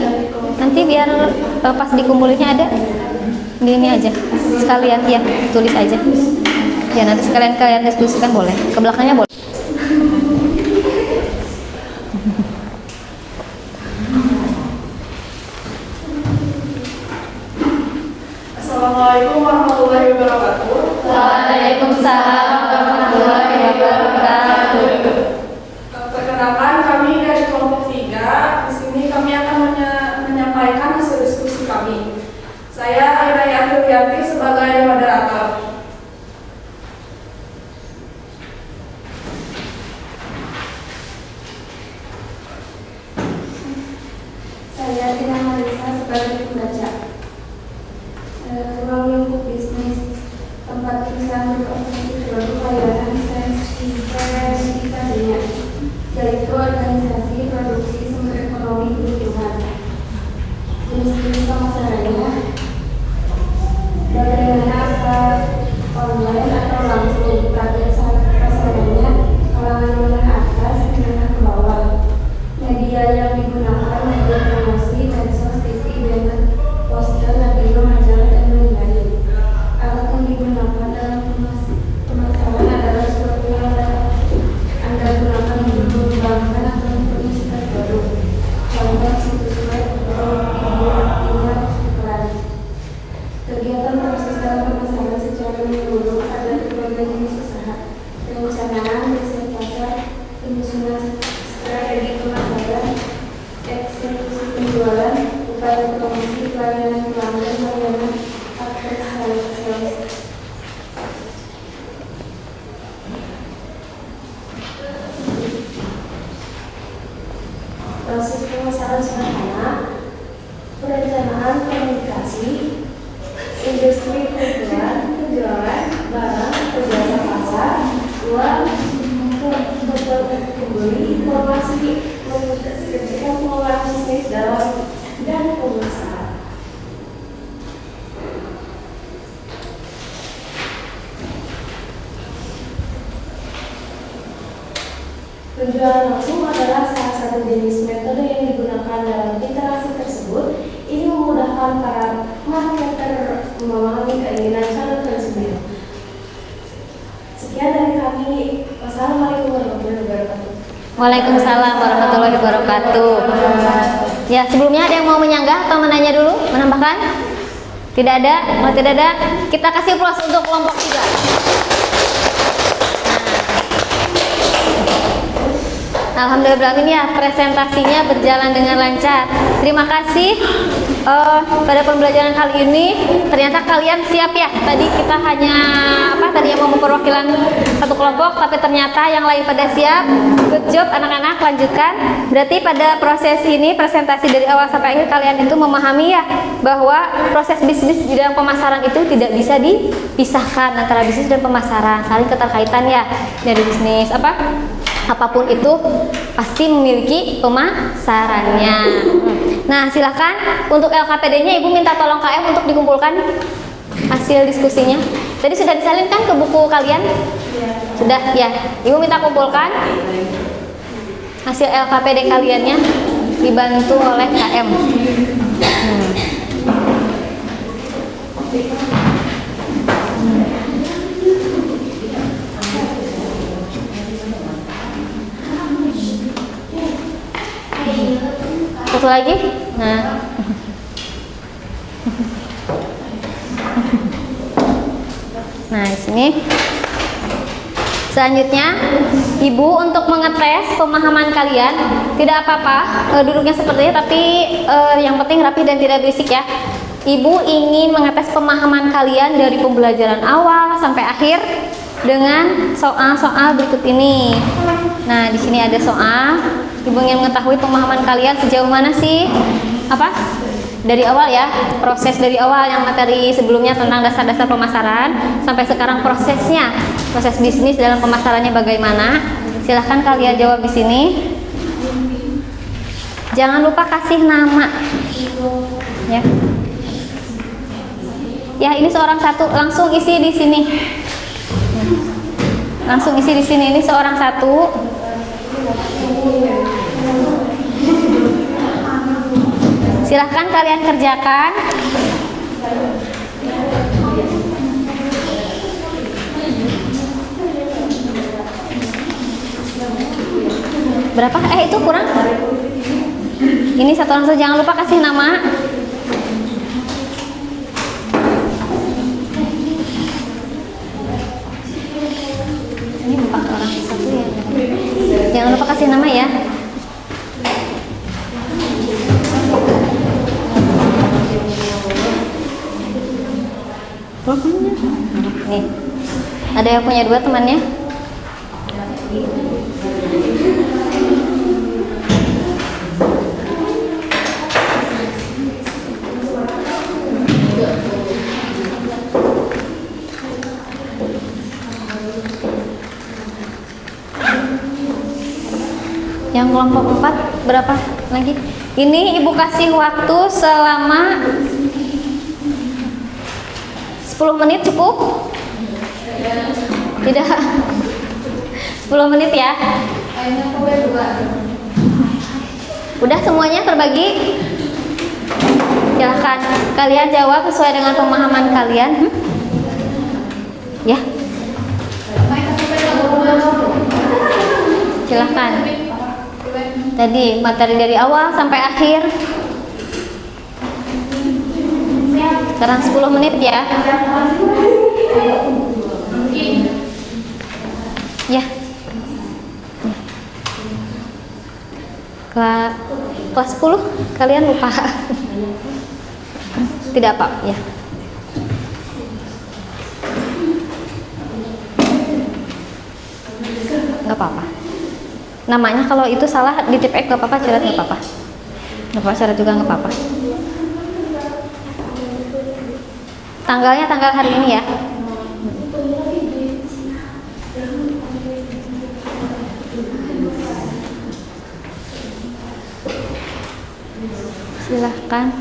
nanti biar pas dikumpulinnya ada di ini aja sekalian ya, tulis aja ya, nanti sekalian kalian diskusikan. Boleh ke belakangnya boleh. Assalamualaikum warahmatullahi wabarakatuh. Waalaikumsalam warahmatullahi wabarakatuh. Perkenalkan, kami dari kelompok 3. Di sini kami akan menyampaikan hasil diskusi kami. Saya Aida Afriyanti sebagai moderator. Saya Tina Marisa sebagai pembaca. Ruang lingkup bisnis, tempat perusahaan beroperasi produk layanan sertifikasinya, yaitu organisasi produksi sumber ekonomi kebutuhan. Jenis-jenis pemasarannya bagaimana, online atau langsung, target pasarannya kalangan menengah atas, menengah ke bawah. Media yang digunakan, media promosi, medsos, TV, banner, poster, radio, majalah, dan lain-lain. Alat yang digunakan dalam pemasaran adalah suatu yang Anda gunakan untuk mengembangkan atau mempromosikan produk. Contoh situs web, email, iklan. Kegiatan proses dalam pemasaran secara menyeluruh ada berbagai jenis usaha: perencanaan, riset pasar, penyusunan strategi pemasaran, eksekusi penjualan, upaya promosi, pelayanan pelanggan, layanan after sales. Proses pemasaran sederhana: perencanaan komunikasi, industri penjualan, barang atau jasa pasar, uang, pembeli, informasi, mengintegrasikan pengelolaan bisnis dalam dan pemasaran. Penjualan langsung adalah salah satu jenis metode yang digunakan dalam interaksi tersebut. Ini memudahkan para marketer memahami keinginan calon konsumen. Sekian dari kami. Wassalamualaikum warahmatullahi wabarakatuh. Waalaikumsalam warahmatullahi wabarakatuh. Ya, sebelumnya ada yang mau menyanggah atau menanya dulu, menambahkan? Tidak ada? Kalau tidak ada, kita kasih plus untuk kelompok 3. Alhamdulillah ya, presentasinya berjalan dengan lancar. Terima kasih pada pembelajaran kali ini ternyata kalian siap ya. Tadi kita hanya tadinya mau perwakilan satu kelompok, tapi ternyata yang lain pada siap. Good job anak-anak, lanjutkan. Berarti pada proses ini, presentasi dari awal sampai akhir, kalian itu memahami ya bahwa proses bisnis di dalam pemasaran itu tidak bisa dipisahkan antara bisnis dan pemasaran, saling keterkaitan ya. Dari bisnis apapun itu pasti memiliki pemasarannya. Nah, silahkan untuk LKPD-nya Ibu minta tolong KM untuk dikumpulkan hasil diskusinya. Tadi sudah disalinkan ke buku kalian? Sudah ya. Ibu minta kumpulkan hasil LKPD kaliannya, dibantu oleh KM. Satu lagi. Nah, di sini. Selanjutnya, Ibu untuk mengetes pemahaman kalian, tidak apa-apa duduknya seperti ini, tapi yang penting rapi dan tidak berisik ya. Ibu ingin mengetes pemahaman kalian dari pembelajaran awal sampai akhir dengan soal-soal berikut ini. Nah, di sini ada soal. Ibu ingin mengetahui pemahaman kalian sejauh mana sih? Dari awal ya, proses dari awal yang materi sebelumnya tentang dasar-dasar pemasaran sampai sekarang prosesnya, proses bisnis dalam pemasarannya bagaimana? Silahkan kalian jawab di sini. Jangan lupa kasih nama. Ya. Ya, ini seorang satu, langsung isi di sini. Langsung isi di sini, ini seorang satu. Silahkan kalian kerjakan. Berapa? Itu kurang. Ini satu langsung, jangan lupa kasih nama. Ini 4 orang satu ya. Jangan lupa kasih nama ya. Nih, ada yang punya 2 temannya? Yang kelompok 4 berapa lagi? Ini Ibu kasih waktu selama 10 menit cukup? Tidak. 10 menit ya. Udah semuanya terbagi? Silahkan kalian jawab sesuai dengan pemahaman kalian. Ya. Silahkan. Tadi materi dari awal sampai akhir. Sekarang 10 menit ya. Ya. Kelas 10 kalian lupa. Tidak apa ya. Nggak apa-apa. Namanya kalau itu salah di tip X nggak apa-apa, coret nggak apa-apa. Nggak apa-apa, coret juga nggak apa-apa. Tanggalnya tanggal hari ini ya. Silahkan.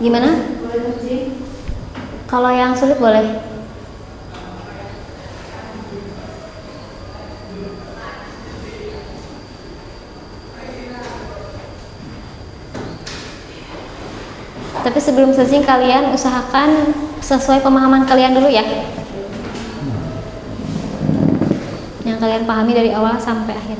Gimana? Kalau yang sulit boleh. Tapi sebelum searching kalian usahakan sesuai pemahaman kalian dulu ya. Yang kalian pahami dari awal sampai akhir.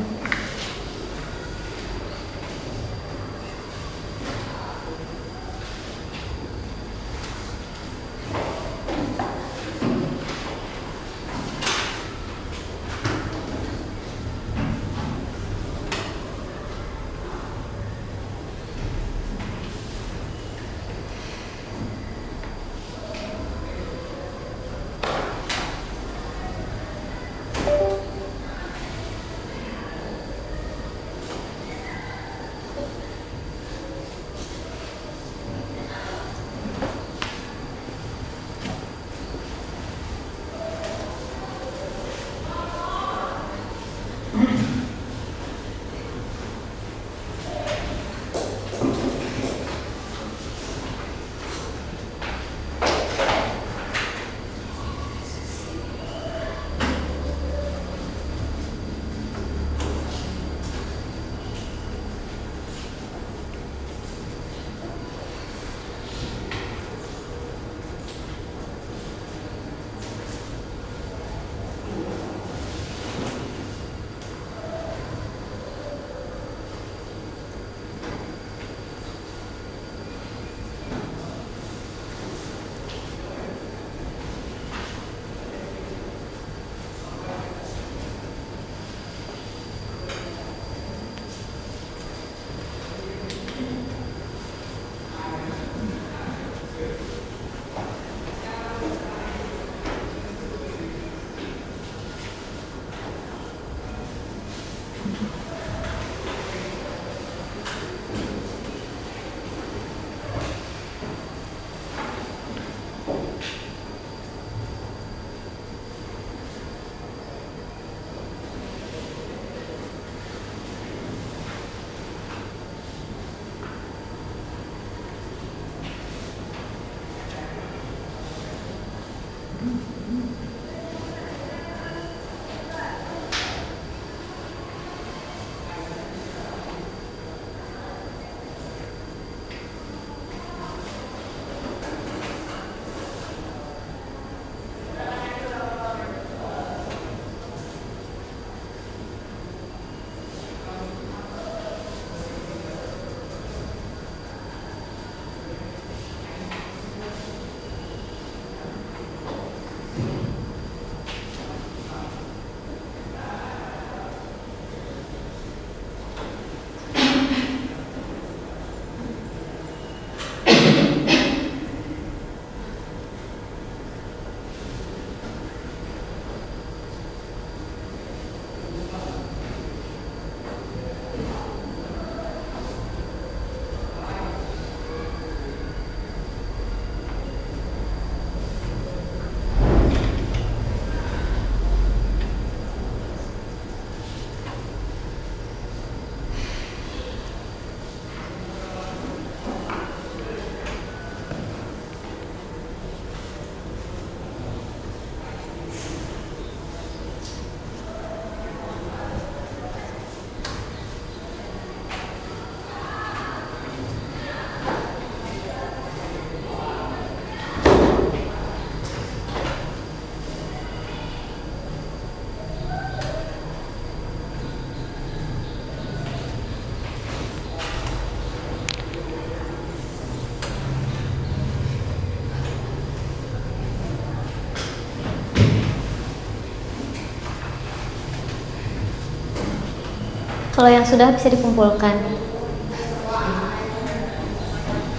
Kalau yang sudah bisa dikumpulkan.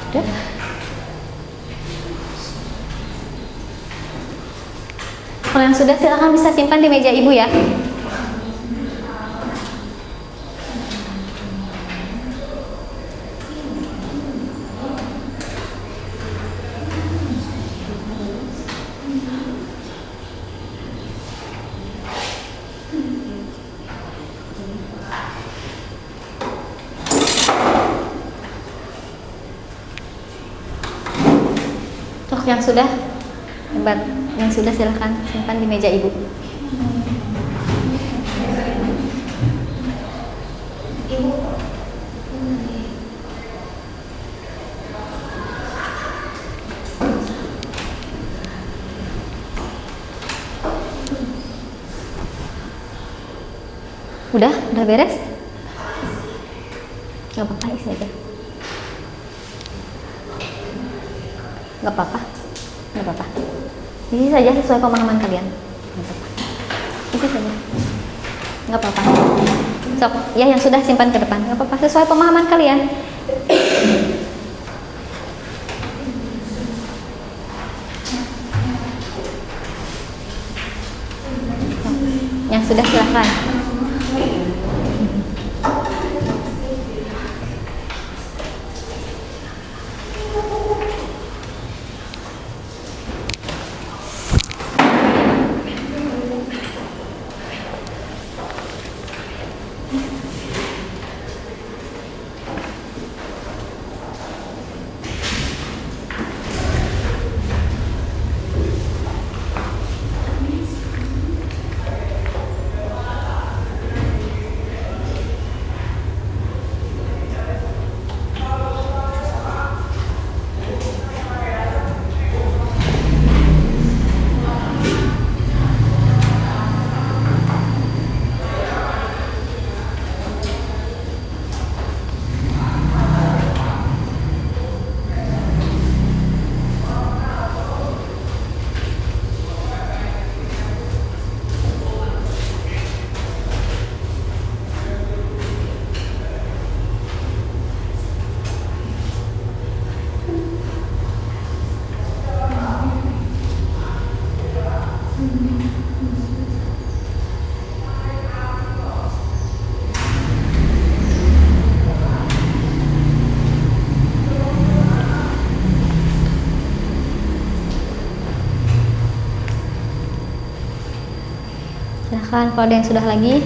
Udah? Kalau yang sudah silakan bisa simpan di meja ibu ya. Tuh yang sudah, hebat. Yang sudah silahkan simpan di meja ibu. Udah beres? Gak apa-apa, isi aja. Gak apa-apa. Isi saja sesuai pemahaman kalian. Gak apa-apa. Isi saja. Gak apa-apa. Sok, ya yang sudah simpan ke depan. Gak apa-apa, sesuai pemahaman kalian. Yang sudah silahkan. Silahkan, kalau ada yang sudah lagi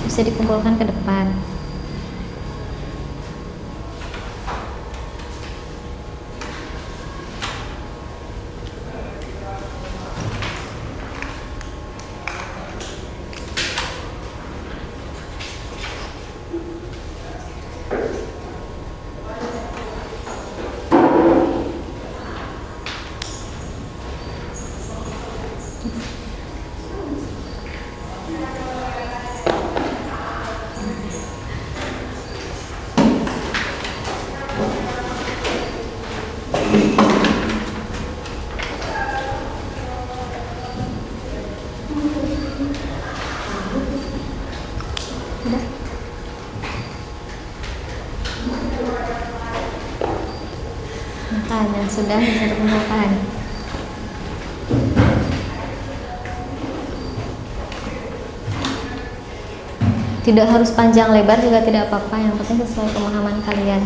bisa dikumpulkan ke depan. Dan sudah bisa dikumpulkan. Tidak harus panjang lebar juga tidak apa-apa, yang penting sesuai pemahaman kalian.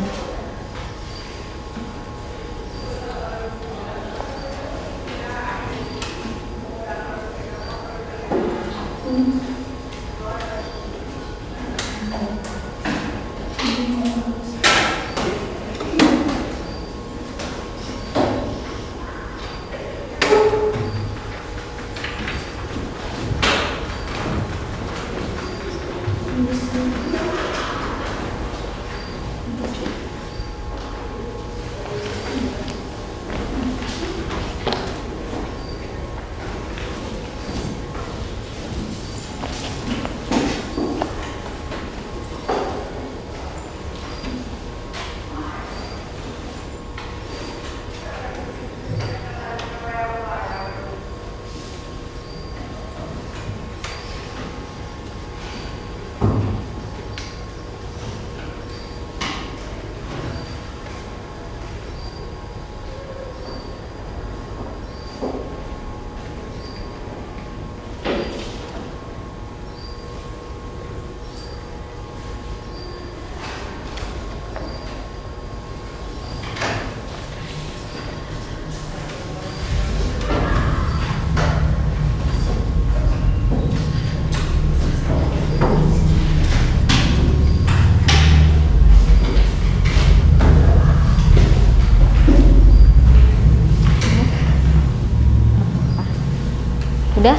Udah?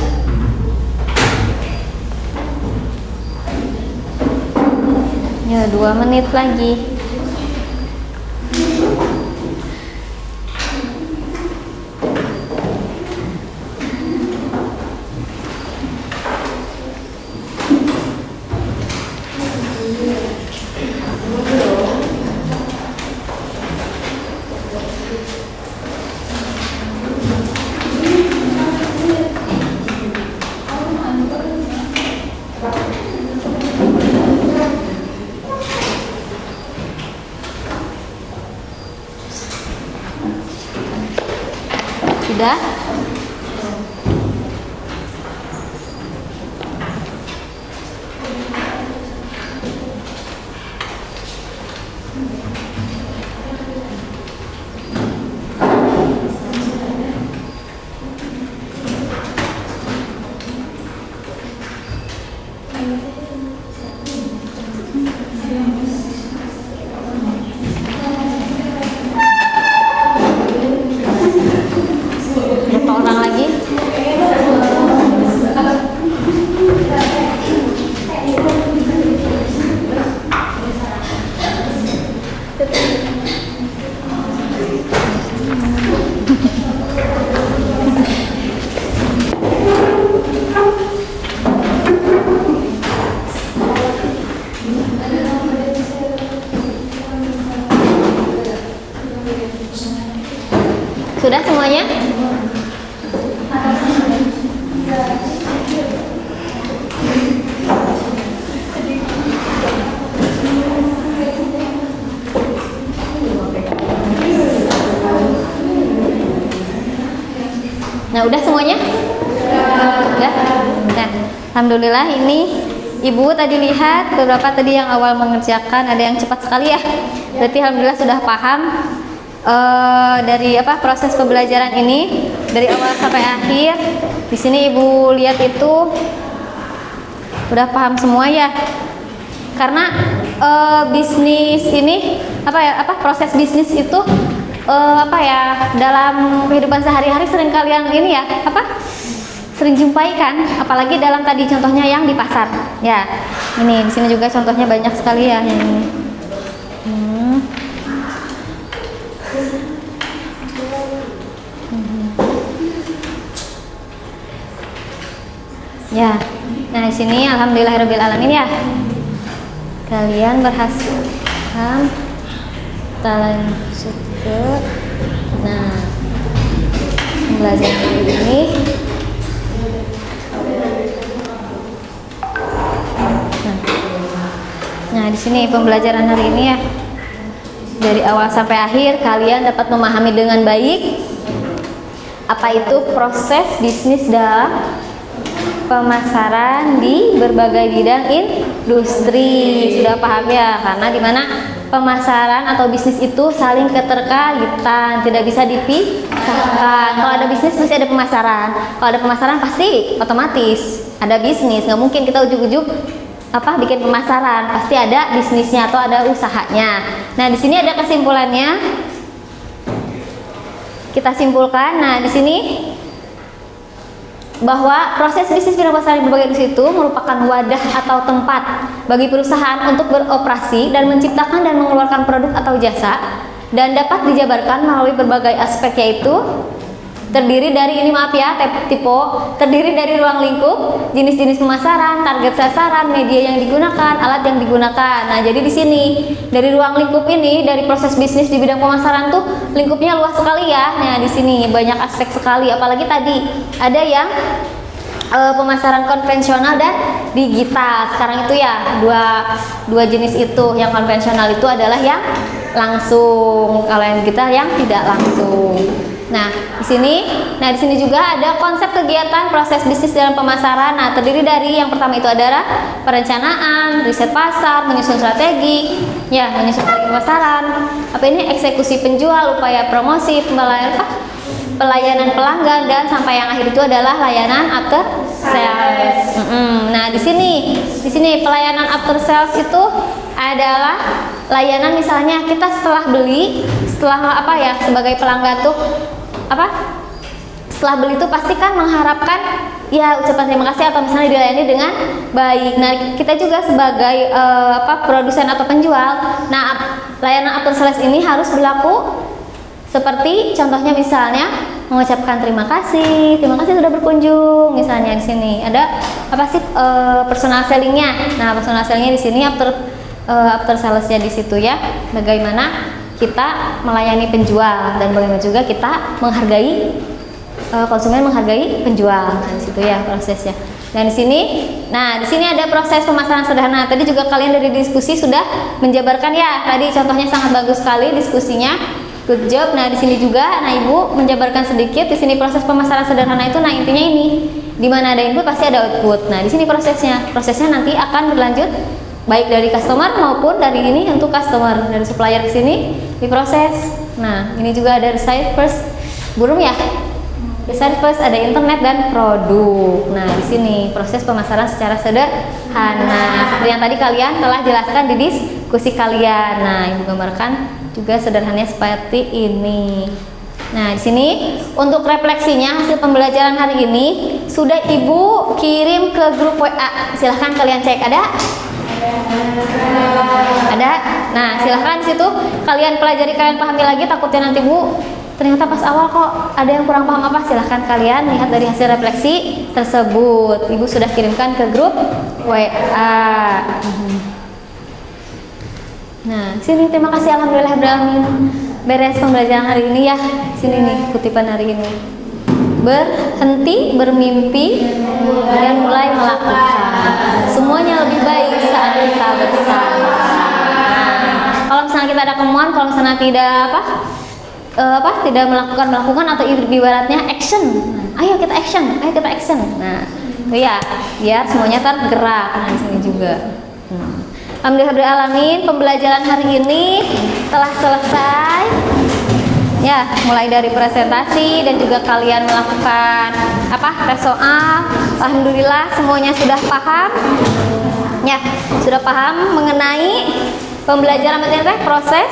Ya, 2 menit lagi. Sudah? Berapa orang lagi? Sudah semuanya? Nah, udah semuanya? Udah? Nah, alhamdulillah ini Ibu tadi lihat beberapa tadi yang awal mengerjakan ada yang cepat sekali ya. Berarti alhamdulillah sudah paham dari proses pembelajaran ini dari awal sampai akhir. Di sini Ibu lihat itu udah paham semua ya. Karena bisnis ini proses bisnis itu dalam kehidupan sehari-hari sering kalian ini ya sering jumpai kan, apalagi dalam tadi contohnya yang di pasar ya. Ini di sini juga contohnya banyak sekali ya ini. Ya, nah di sini alhamdulillahirabbil alamin ya. Kalian berhasil. Kita lanjut ke pembelajaran ini. Nah, di sini pembelajaran hari ini ya. Dari awal sampai akhir kalian dapat memahami dengan baik apa itu proses bisnis dalam pemasaran di berbagai bidang industri. Sudah paham ya? Karena dimana pemasaran atau bisnis itu saling keterkaitan, tidak bisa dipisahkan. Kalau ada bisnis pasti ada pemasaran. Kalau ada pemasaran pasti otomatis ada bisnis. Nggak mungkin kita ujuk-ujuk bikin pemasaran, pasti ada bisnisnya atau ada usahanya. Nah, di sini ada kesimpulannya. Kita simpulkan. Nah, di sini bahwa proses bisnis bidang pemasaran di berbagai industri itu merupakan wadah atau tempat bagi perusahaan untuk beroperasi dan menciptakan dan mengeluarkan produk atau jasa, dan dapat dijabarkan melalui berbagai aspek, yaitu terdiri dari terdiri dari ruang lingkup, jenis-jenis pemasaran, target sasaran, media yang digunakan, alat yang digunakan. Nah, jadi di sini dari ruang lingkup ini, dari proses bisnis di bidang pemasaran tuh lingkupnya luas sekali ya. Nah, di sini banyak aspek sekali, apalagi tadi ada yang pemasaran konvensional dan digital. Sekarang itu ya dua jenis itu. Yang konvensional itu adalah yang langsung, kalau yang digital yang tidak langsung. Nah, di sini juga ada konsep kegiatan proses bisnis dalam pemasaran. Nah, terdiri dari yang pertama itu adalah perencanaan, riset pasar, menyusun strategi pemasaran. Eksekusi penjual, upaya promosi, pelayanan pelanggan, dan sampai yang akhir itu adalah layanan after sales. Nah, di sini pelayanan after sales itu adalah layanan, misalnya kita setelah beli, sebagai pelanggan tuh setelah beli itu pasti kan mengharapkan ya ucapan terima kasih atau misalnya dilayani dengan baik. Nah, kita juga sebagai produsen atau penjual, nah layanan after sales ini harus berlaku seperti contohnya misalnya mengucapkan terima kasih sudah berkunjung. Misalnya di sini ada personal sellingnya. Nah, personal sellingnya di sini after salesnya di situ ya. Bagaimana kita melayani penjual dan bagaimana juga kita menghargai konsumen, menghargai penjual. Nah, di situ ya prosesnya. Dan di sini ada proses pemasaran sederhana. Tadi juga kalian dari diskusi sudah menjabarkan ya. Tadi contohnya sangat bagus sekali diskusinya. Good job. Nah, di sini juga, nah Ibu menjabarkan sedikit di sini proses pemasaran sederhana itu. Nah, intinya ini, di mana ada input pasti ada output. Nah, di sini prosesnya nanti akan berlanjut baik dari customer maupun dari ini untuk customer, dari supplier ke sini diproses. Nah, ini juga ada receive first, burung ya. Receive first, ada internet dan produk. Nah, di sini proses pemasaran secara sederhana. Seperti yang tadi kalian telah jelaskan di diskusi kalian. Nah, Ibu gambarkan juga sederhananya seperti ini. Nah, di sini untuk refleksinya hasil pembelajaran hari ini sudah Ibu kirim ke grup WA. Silahkan kalian cek, ada? Ada. Nah, silahkan di situ kalian pelajari, kalian pahami lagi. Takutnya nanti Bu, ternyata pas awal kok ada yang kurang paham apa. Silahkan kalian lihat dari hasil refleksi tersebut. Ibu sudah kirimkan ke grup WA. Nah, sini terima kasih, alhamdulillahirrahmanirrahim. Beres pembelajaran hari ini ya. Sini nih kutipan hari ini. Berhenti bermimpi dan mulai melakukan. Semuanya lebih baik saat kita bersama. Nah, kalau misalnya kita ada kemauan, kalau misalnya tidak tidak melakukan atau ibaratnya action. Nah, ayo kita action. Nah, itu ya, biar semuanya tergerak. Nah, di sini juga. Alhamdulillahirrahmanirrahim, pembelajaran hari ini telah selesai. Ya, mulai dari presentasi dan juga kalian melakukan tes soal. Alhamdulillah semuanya sudah paham. Ya, sudah paham mengenai pembelajaran materi proses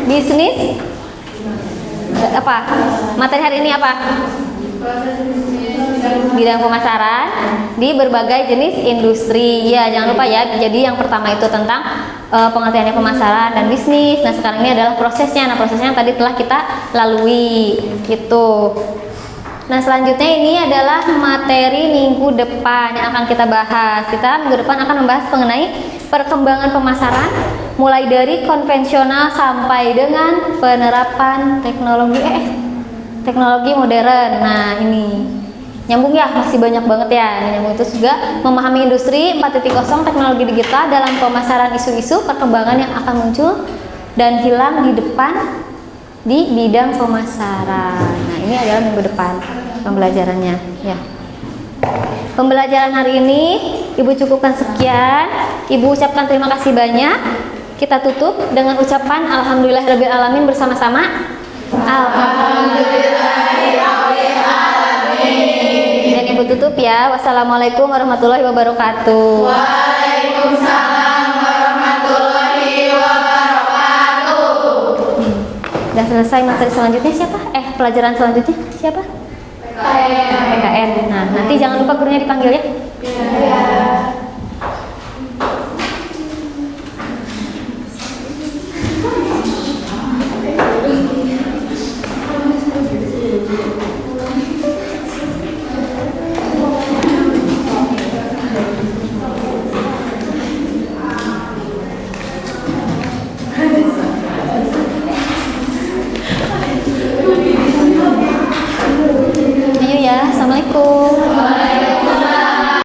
bisnis. Materi hari ini apa? Bidang pemasaran di berbagai jenis industri. Ya, jangan lupa ya. Jadi yang pertama itu tentang pengertiannya pemasaran dan bisnis. Nah, sekarang ini adalah prosesnya. Nah, prosesnya yang tadi telah kita lalui gitu. Nah, selanjutnya ini adalah materi minggu depan yang akan kita bahas. Kita minggu depan akan membahas mengenai perkembangan pemasaran mulai dari konvensional sampai dengan penerapan teknologi modern. Nah, ini nyambung ya, masih banyak banget ya. Nyambung itu juga memahami industri 4.0 teknologi digital dalam pemasaran, isu-isu perkembangan yang akan muncul dan hilang di depan di bidang pemasaran. Nah, ini adalah minggu depan pembelajarannya ya. Pembelajaran hari ini Ibu cukupkan sekian. Ibu ucapkan terima kasih banyak. Kita tutup dengan ucapan alhamdulillahirabbil alamin bersama-sama. Dan Ibu tutup ya. Wassalamualaikum warahmatullahi wabarakatuh. Waalaikumsalam warahmatullahi wabarakatuh. Udah selesai materi selanjutnya siapa? Pelajaran selanjutnya siapa? PKN. Nah, nanti jangan lupa gurunya dipanggil ya.